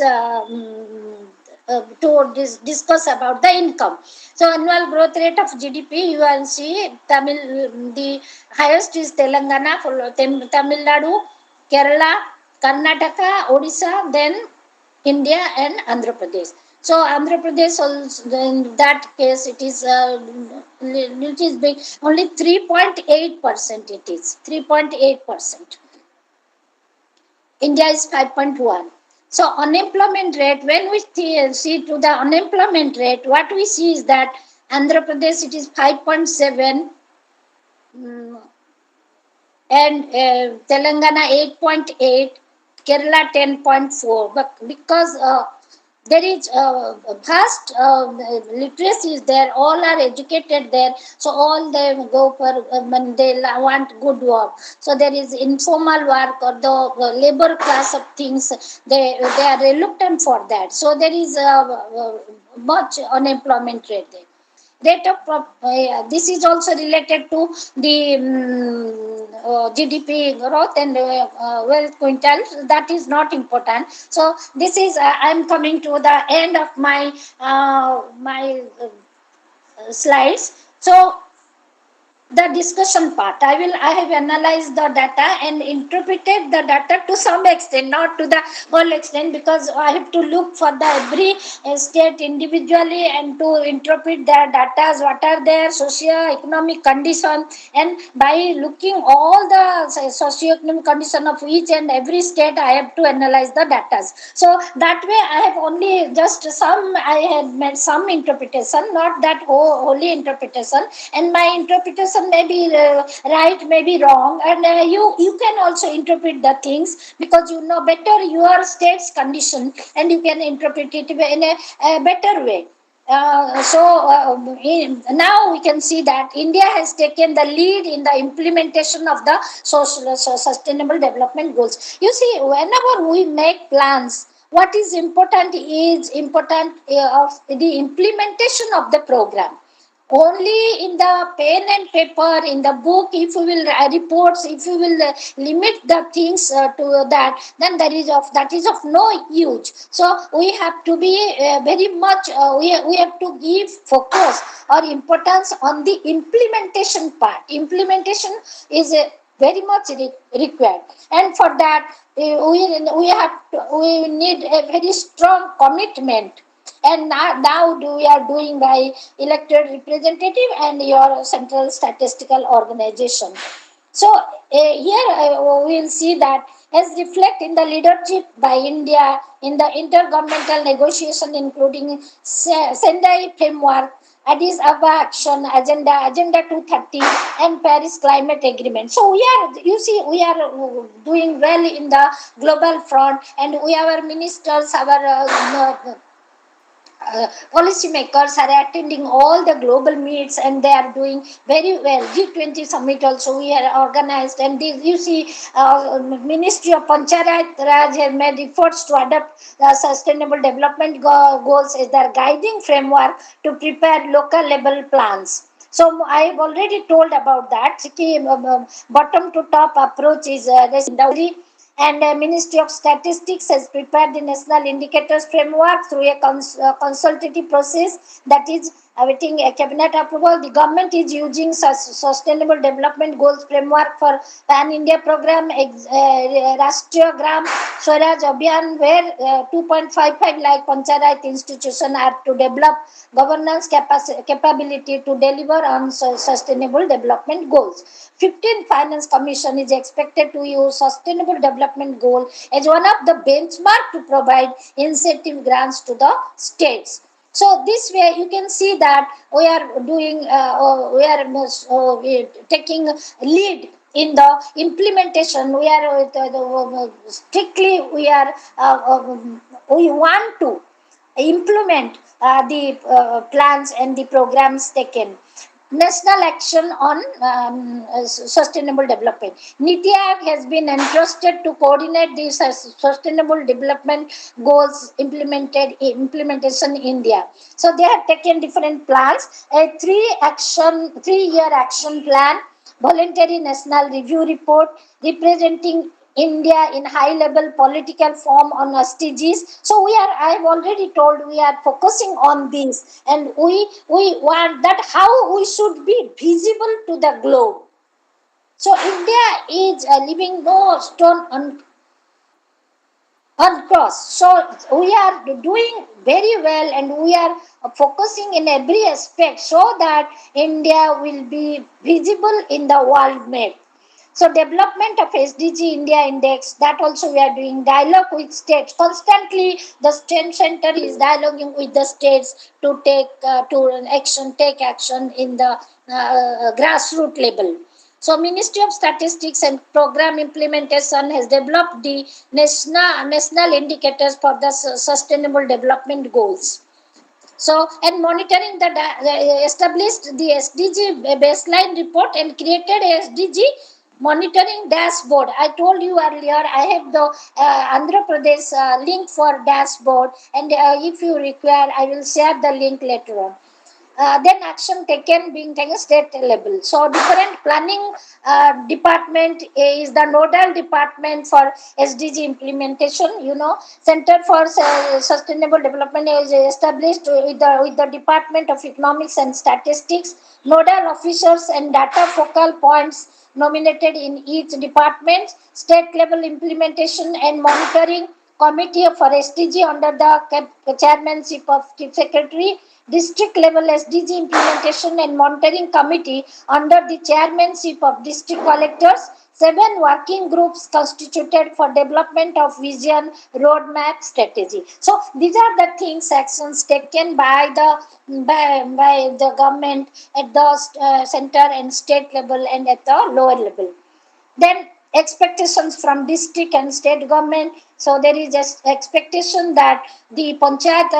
to discuss about the income. So annual growth rate of GDP, you will see the highest is Telangana, Tamil Nadu, Kerala, Karnataka, Odisha, then India and Andhra Pradesh. So Andhra Pradesh also, in that case, it is it is big. Only 3.8%. It is 3.8%. India is 5.1. So unemployment rate. When we see to the unemployment rate, what we see is that Andhra Pradesh it is 5.7. And Telangana 8.8, Kerala 10.4. But because there is vast literacy is there, all are educated there, so all they go for when they want good work. So there is informal work or the labor class of things. They are reluctant for that. So there is much unemployment rate there. Rate of this is also related to the GDP growth and wealth quintal. That is not important. So this is I am coming to the end of my slides. So the discussion part, I have analyzed the data and interpreted the data to some extent, not to the whole extent, because I have to look for the every state individually and to interpret their data, what are their socio-economic condition, and by looking all the socio-economic condition of each and every state, I have to analyze the data. So that way I have only just some, I had made some interpretation, not that wholly interpretation, and my interpretation may be right, may be wrong, and you can also interpret the things because you know better your state's condition and you can interpret it in a better way. Now we can see that India has taken the lead in the implementation of the sustainable development goals. You see, whenever we make plans, what is important of the implementation of the program. Only in the pen and paper, in the book, if we will reports, if we will limit the things to that, then that is of no use. So we have to be very much, we have to give focus or importance on the implementation part. Implementation is very much required, and for that we need a very strong commitment, and now we are doing by elected representative and your central statistical organization. So here we will see that as reflect in the leadership by India in the intergovernmental negotiation, including Sendai framework, Addis Ababa Action Agenda 230, and Paris Climate Agreement. So we are, you see, we are doing well in the global front, and our ministers, our policymakers are attending all the global meets and they are doing very well. G20 summit also we are organized, and this, you see, Ministry of Panchayat Raj have made efforts to adopt the sustainable development goals as their guiding framework to prepare local level plans. So I have already told about that. Bottom to top approach is and the Ministry of Statistics has prepared the National Indicators Framework through a consultative process that is awaiting a cabinet approval. The government is using Sustainable Development Goals Framework for Pan India program, Rashtriya Gram Swaraj Abhiyan, where 2.55 lakh Panchayat institutions are to develop governance capability to deliver on sustainable development goals. 15th Finance Commission is expected to use Sustainable Development Goal as one of the benchmark to provide incentive grants to the states. So this way you can see that we are doing, we are taking lead in the implementation. We are strictly we want to implement the plans and the programs taken. National action on sustainable development. NITI Aayog has been entrusted to coordinate the sustainable development goals implementation in India. So they have taken different plans, a 3-year action plan, voluntary national review report representing India in high level political form on SDGs. So I have already told, we are focusing on this, and we want that how we should be visible to the globe. So India is leaving no stone on cross. So we are doing very well, and we are focusing in every aspect so that India will be visible in the world map. So development of SDG India Index, that also we are doing dialogue with states. Constantly the state center is dialoguing with the states to take action in the grassroots level. So Ministry of Statistics and Program Implementation has developed the national indicators for the sustainable development goals. So, and monitoring established the SDG baseline report and created a SDG monitoring dashboard. I told you earlier, I have the Andhra Pradesh link for dashboard, and if you require, I will share the link later on. Then action taken being taken state level. So different planning department is the nodal department for SDG implementation. Center for Sustainable Development is established with the Department of Economics and Statistics. Nodal officers and data focal points nominated in each department. State level implementation and monitoring committee for SDG under the chairmanship of Chief Secretary. District level SDG implementation and monitoring committee under the chairmanship of district collectors. 7 working groups constituted for development of vision, roadmap, strategy. So these are the things, actions taken by the government at the center and state level and at the lower level. Then expectations from district and state government. So there is expectation that the panchayat,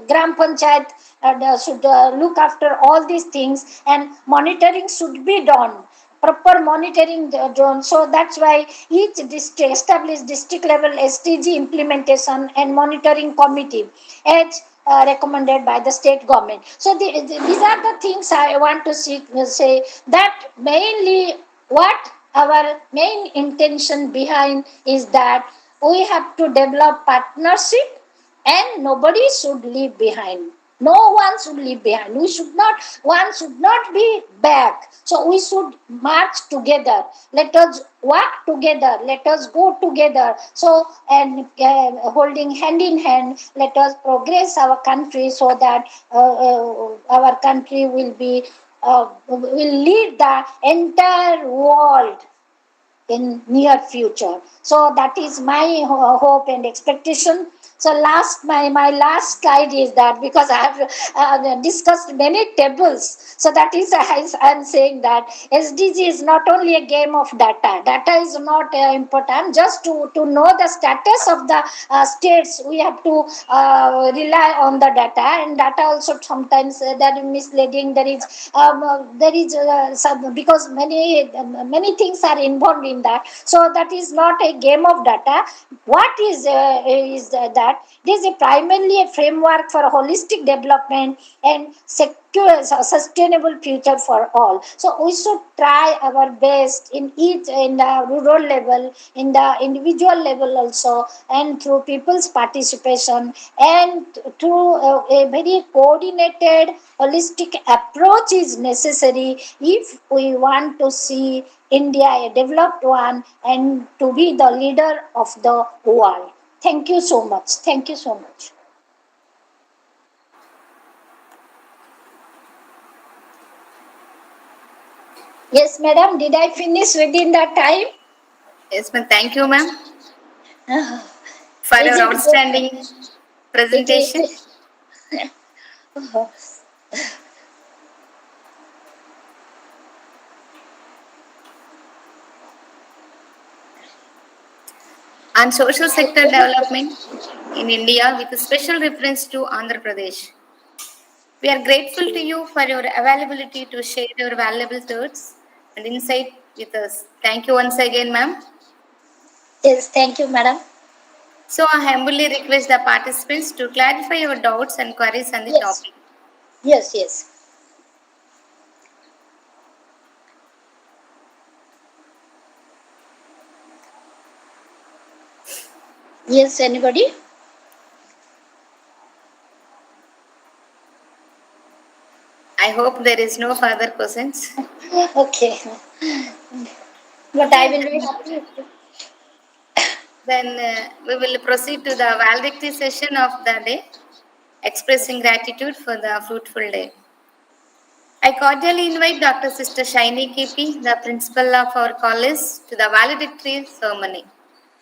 gram panchayat should look after all these things, and monitoring should be done, proper monitoring done. So that's why each district established district level SDG implementation and monitoring committee as recommended by the state government. So these are the things I want to say, that mainly what our main intention behind is that we have to develop partnership, and nobody should leave behind. No one should leave behind. One should not be back. So we should march together. Let us work together. Let us go together. So, and holding hand in hand, let us progress our country so that our country will lead the entire world in near future. So that is my hope and expectation. So my last slide is that, because I have discussed many tables, so that is I am saying that SDG is not only a game of data. Data is not important. Just to know the status of the states, we have to rely on the data, and data also sometimes that is misleading. Because many things are involved in that. So that is not a game of data. What is that? It is primarily a framework for holistic development and secure sustainable future for all. So we should try our best in the rural level, in the individual level also, and through people's participation, and through a very coordinated holistic approach is necessary if we want to see India a developed one and to be the leader of the world. Thank you so much. Thank you so much. Yes, madam. Did I finish within that time? Yes, ma'am. Thank you, ma'am, for Is your it outstanding it presentation. is On social sector development in India with a special reference to Andhra Pradesh. We are grateful to you for your availability to share your valuable thoughts and insight with us. Thank you once again, ma'am. Yes, thank you, madam. So I humbly request the participants to clarify your doubts and queries on the Yes, topic. yes. Yes, anybody? I hope there is no further questions. Okay. But I Okay, will be happy. Then we will proceed to the valedictory session of the day, expressing gratitude for the fruitful day. I cordially invite Dr. Sister Shiny KP, the principal of our college, to the valedictory ceremony.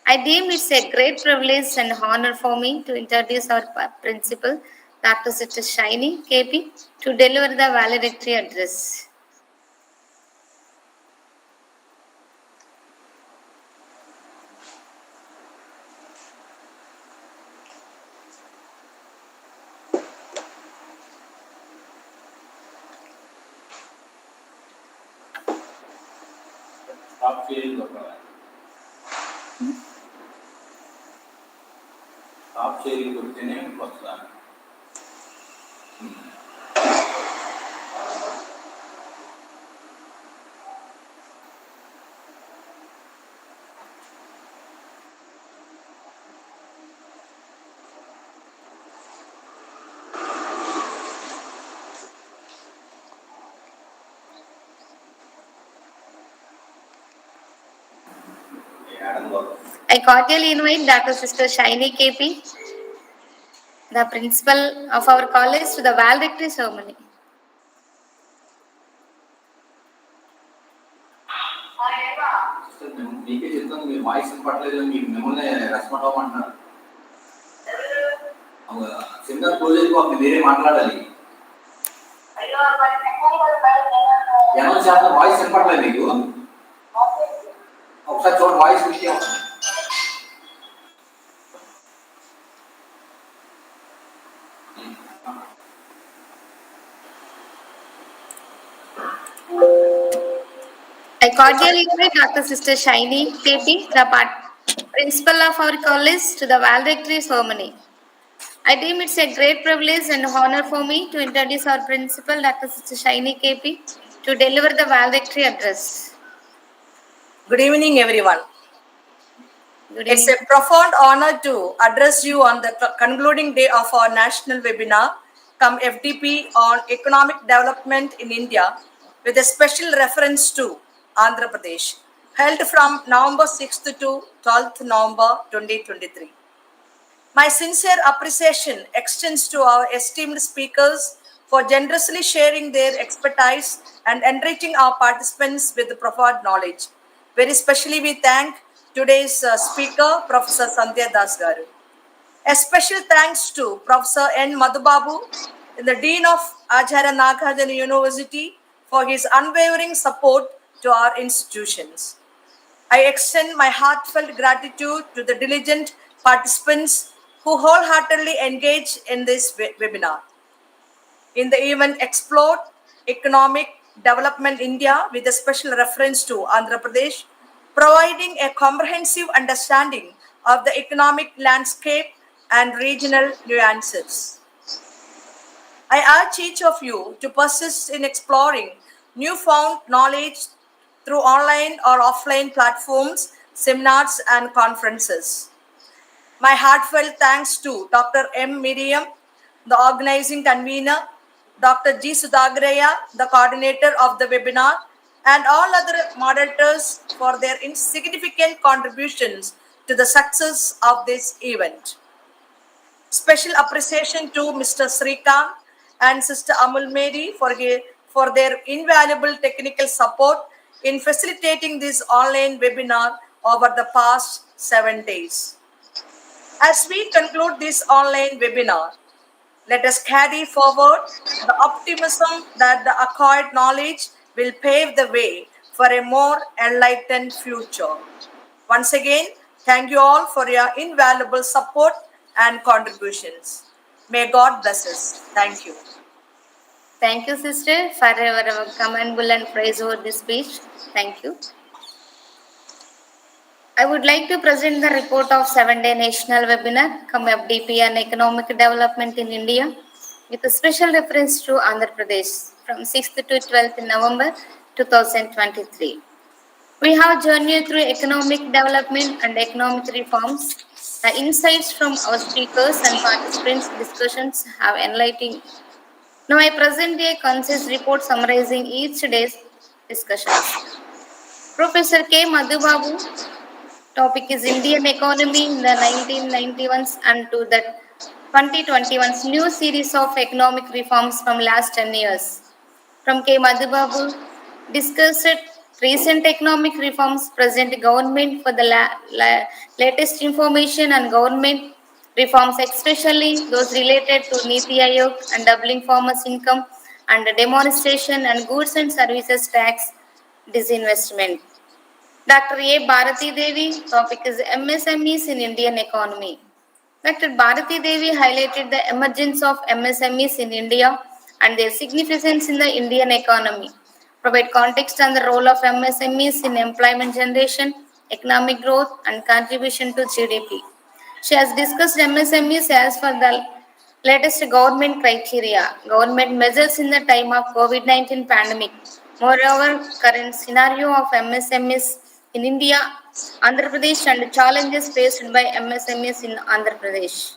I deem it's a great privilege and honor for me to introduce our principal, Dr. Sister Shiny KP, to deliver the valedictory address. Stop sharing the file. Stop sharing the name was that. I cordially invite Dr. Sister Shiny KP, the principal of our college, to the valedictory ceremony. మీకే చెప్తాను మీరు voice పట్టలేదు మీకు మిమ్మల్ని respond అవ్వమంటున్నారు seminar close అయిపోతుంది మీరే మాట్లాడాలి ఎవరి శాతం వాయిస్ వినపడలేదు మీకు ఒకసారి చూడండి వాయిస్ విషయం I cordially invite Dr. Sister Shiny KP, the principal of our college, to the valedictory ceremony. I deem it's a great privilege and honor for me to introduce our principal, Dr. Sister Shiny KP, to deliver the valedictory address. Good evening, everyone. Good It's evening. a profound honor to address you on the concluding day of our national webinar, come FDP on economic development in India, with a special reference to Andhra Pradesh, held from November 6th to 12th November 2023. My sincere appreciation extends to our esteemed speakers for generously sharing their expertise and enriching our participants with profound knowledge. Very specially, we thank today's speaker, Professor Sandhya Das Garu. A special thanks to Professor N. Madhubabu, the Dean of Acharya Nagarjuna University, for his unwavering support to our institutions. I extend my heartfelt gratitude to the diligent participants who wholeheartedly engage in this webinar. In the event explored economic development India with a special reference to Andhra Pradesh, providing a comprehensive understanding of the economic landscape and regional nuances. I urge each of you to persist in exploring newfound knowledge through online or offline platforms, seminars, and conferences. My heartfelt thanks to Dr. M. Miriam, the organizing convener, Dr. G. Sudhagraya, the coordinator of the webinar, and all other moderators for their insignificant contributions to the success of this event. Special appreciation to Mr. Srikant and Sister Amul Mary for their invaluable technical support in facilitating this online webinar over the past 7 days. As we conclude this online webinar, let us carry forward the optimism that the acquired knowledge will pave the way for a more enlightened future. Once again, thank you all for your invaluable support and contributions. May God bless us. Thank you. Thank you, sister, for your commendable and praiseworthy speech. Thank you. I would like to present the report of 7-day national webinar, come FDP and economic development in India, with a special reference to Andhra Pradesh from 6th to 12th November 2023. We have journeyed through economic development and economic reforms. The insights from our speakers and participants' discussions have enlightening. Now I present a concise report summarizing each day's discussions. Professor K. Madhubabu, Topic is Indian economy in the 1991s and to the 2021's new series of economic reforms from last 10 years. From K. Madhubabu, discussed recent economic reforms, present government for the latest information and government reforms, especially those related to Niti Aayog and doubling farmers' income and demonstration and goods and services tax disinvestment. Dr. A. Bharati Devi, topic is MSMEs in Indian economy. Dr. Bharati Devi highlighted the emergence of MSMEs in India and their significance in the Indian economy. Provide context on the role of MSMEs in employment generation, economic growth, and contribution to GDP. She has discussed MSMEs as per the latest government criteria, government measures in the time of COVID-19 pandemic. Moreover, current scenario of MSMEs in India, Andhra Pradesh and challenges faced by MSMEs in Andhra Pradesh.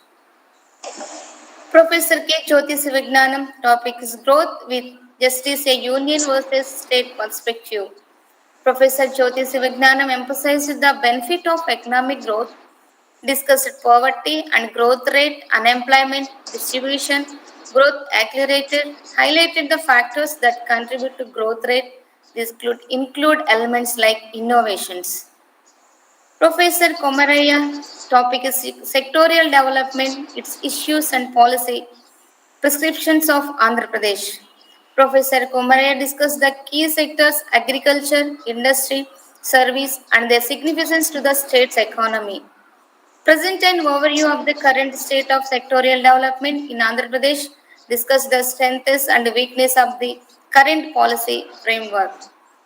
Professor K. Jyoti Sivagnanam, topic is growth with justice, a union versus state perspective. Professor Jyoti Sivagnanam emphasized the benefit of economic growth, discussed poverty and growth rate, unemployment, distribution, growth accelerated, highlighted the factors that contribute to growth rate. These include elements like innovations. Professor Komaraya, topic is sectorial development, its issues and policy, prescriptions of Andhra Pradesh. Professor Komaraya discussed the key sectors agriculture, industry, service, and their significance to the state's economy. Present an overview of the current state of sectorial development in Andhra Pradesh, discuss the strengths and weakness of the current policy framework,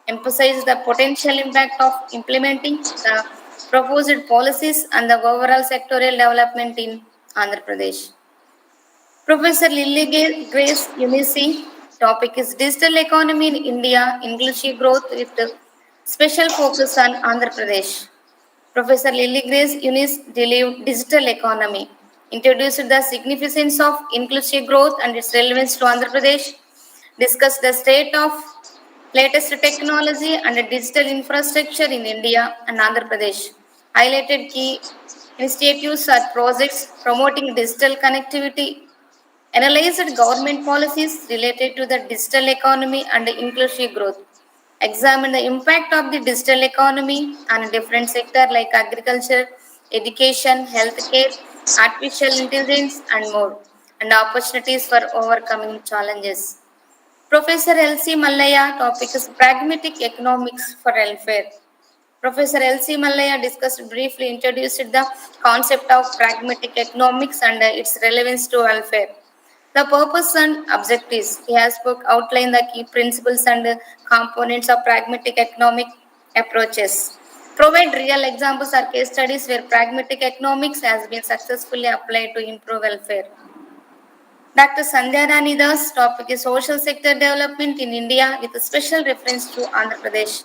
emphasize the potential impact of implementing the proposed policies and the overall sectorial development in Andhra Pradesh. Professor Lily Grace Unisi, topic is digital economy in India, inclusive growth with special focus on Andhra Pradesh. Professor Lily Grace Unis delivered digital economy, introduced the significance of inclusive growth and its relevance to Andhra Pradesh, discussed the state of latest technology and digital infrastructure in India and Andhra Pradesh, highlighted key initiatives or projects promoting digital connectivity, analyzed government policies related to the digital economy and inclusive growth, examine the impact of the digital economy on different sectors like agriculture, education, healthcare, artificial intelligence, and more, and opportunities for overcoming challenges. Professor L.C. Mallaya, topic is pragmatic economics for welfare. Professor L.C. Mallaya discussed briefly, introduced the concept of pragmatic economics and its relevance to welfare. The purpose and objectives. He has outlined the key principles and components of pragmatic economic approaches. Provide real examples or case studies where pragmatic economics has been successfully applied to improve welfare. Dr. Sandhya Rani Das, topic is social sector development in India with a special reference to Andhra Pradesh.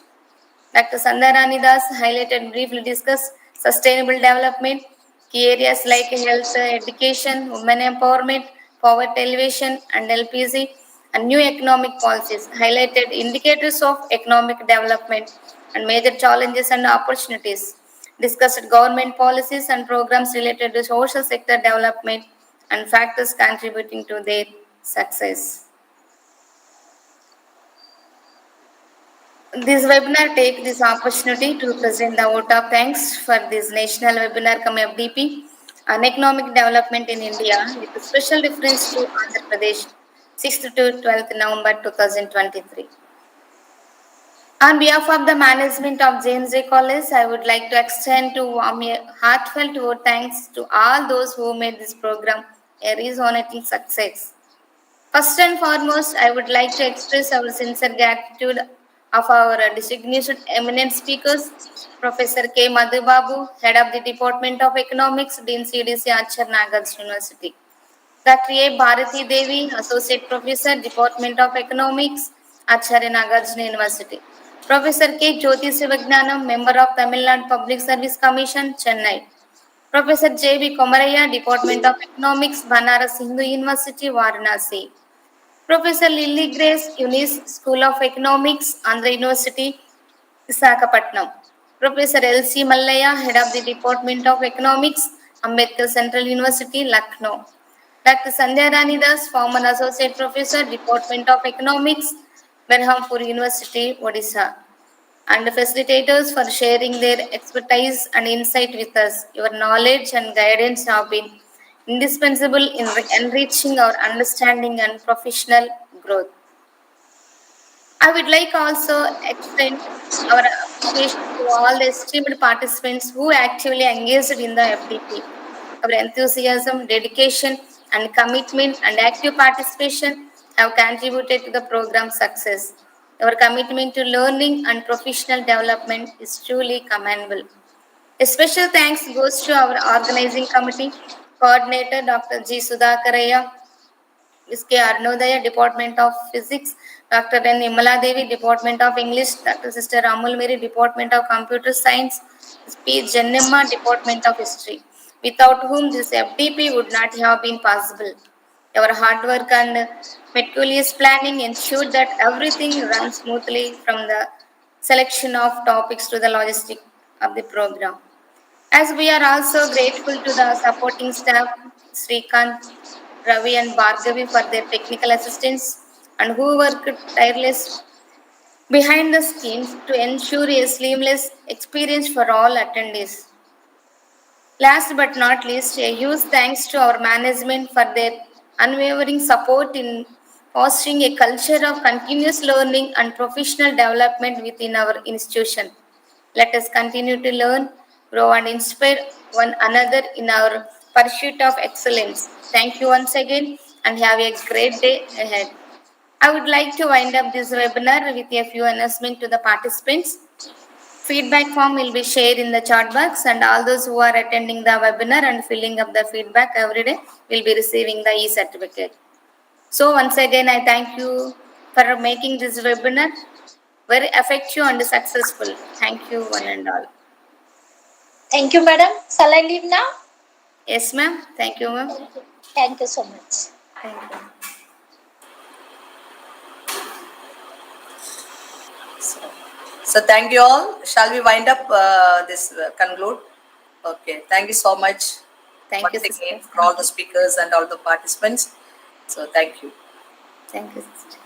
Dr. Sandhya Rani Das highlighted and briefly discussed sustainable development, key areas like health, education, women empowerment, poverty elevation, and LPG, and new economic policies, highlighted indicators of economic development and major challenges and opportunities, discussed government policies and programs related to social sector development and factors contributing to their success. This webinar take this opportunity to present the vote of thanks for this national webinar come FDP on economic development in India with a special reference to Andhra Pradesh 6th to 12th November 2023. On behalf of the management of James J. College, I would like to extend to a heartfelt vote thanks to all those who made this program a resonating success. First and foremost, I would like to express our sincere gratitude of our distinguished eminent speakers, Professor K. Madhubabu, Head of the Department of Economics, Dean CDC, Achar Nagarjuna University. Dr. A. Bharati Devi, Associate Professor, Department of Economics, Acharya Nagarjuna University. Professor K. Jyoti Sivagnanam, Member of Tamil Nadu Public Service Commission, Chennai. Professor J. V. Komaraya, Department of Economics, Banaras Hindu University, Varanasi. Professor Lily Grace Unis, School of Economics, Andhra University, Visakhapatnam. Professor L.C. Mallaya, Head of the Department of Economics, Ambedkar Central University, Lucknow. Dr. Sandhya Rani Das, former Associate Professor, Department of Economics, Berhampur University, Odisha. And facilitators for sharing their expertise and insight with us. Your knowledge and guidance have been indispensable in enriching our understanding and professional growth. I would like also extend our appreciation to all the esteemed participants who actively engaged in the FDP. Our enthusiasm, dedication, and commitment and active participation have contributed to the program's success. Our commitment to learning and professional development is truly commendable. A special thanks goes to our organizing committee, coordinator Dr. G. Sudhakaraya, Ms.K. Arnodaya, Department of Physics, Dr. N. Nimala Devi, Department of English, Dr. Sister Amul Mary, Department of Computer Science, Ms. P. Jannamma, Department of History, without whom this FDP would not have been possible. Our hard work and meticulous planning ensured that everything runs smoothly from the selection of topics to the logistic of the program. As we are also grateful to the supporting staff, Srikant, Ravi and Bhargavi for their technical assistance and who worked tireless behind the scenes to ensure a seamless experience for all attendees. Last but not least, a huge thanks to our management for their unwavering support in fostering a culture of continuous learning and professional development within our institution. Let us continue to learn, grow, and inspire one another in our pursuit of excellence. Thank you once again and have a great day ahead. I would like to wind up this webinar with a few announcements to the participants. Feedback form will be shared in the chat box, and all those who are attending the webinar and filling up the feedback every day will be receiving the e-certificate. So once again, I thank you for making this webinar very effective and successful. Thank you one and all. Thank you, madam. Shall I leave now? Yes, ma'am. Thank you, ma'am. Thank you so much. Thank you. So thank you all. Shall we wind up this conclude? Okay. Thank you so much Thank you, once again sister. for all the speakers and all the participants. So thank you. Thank you, sister.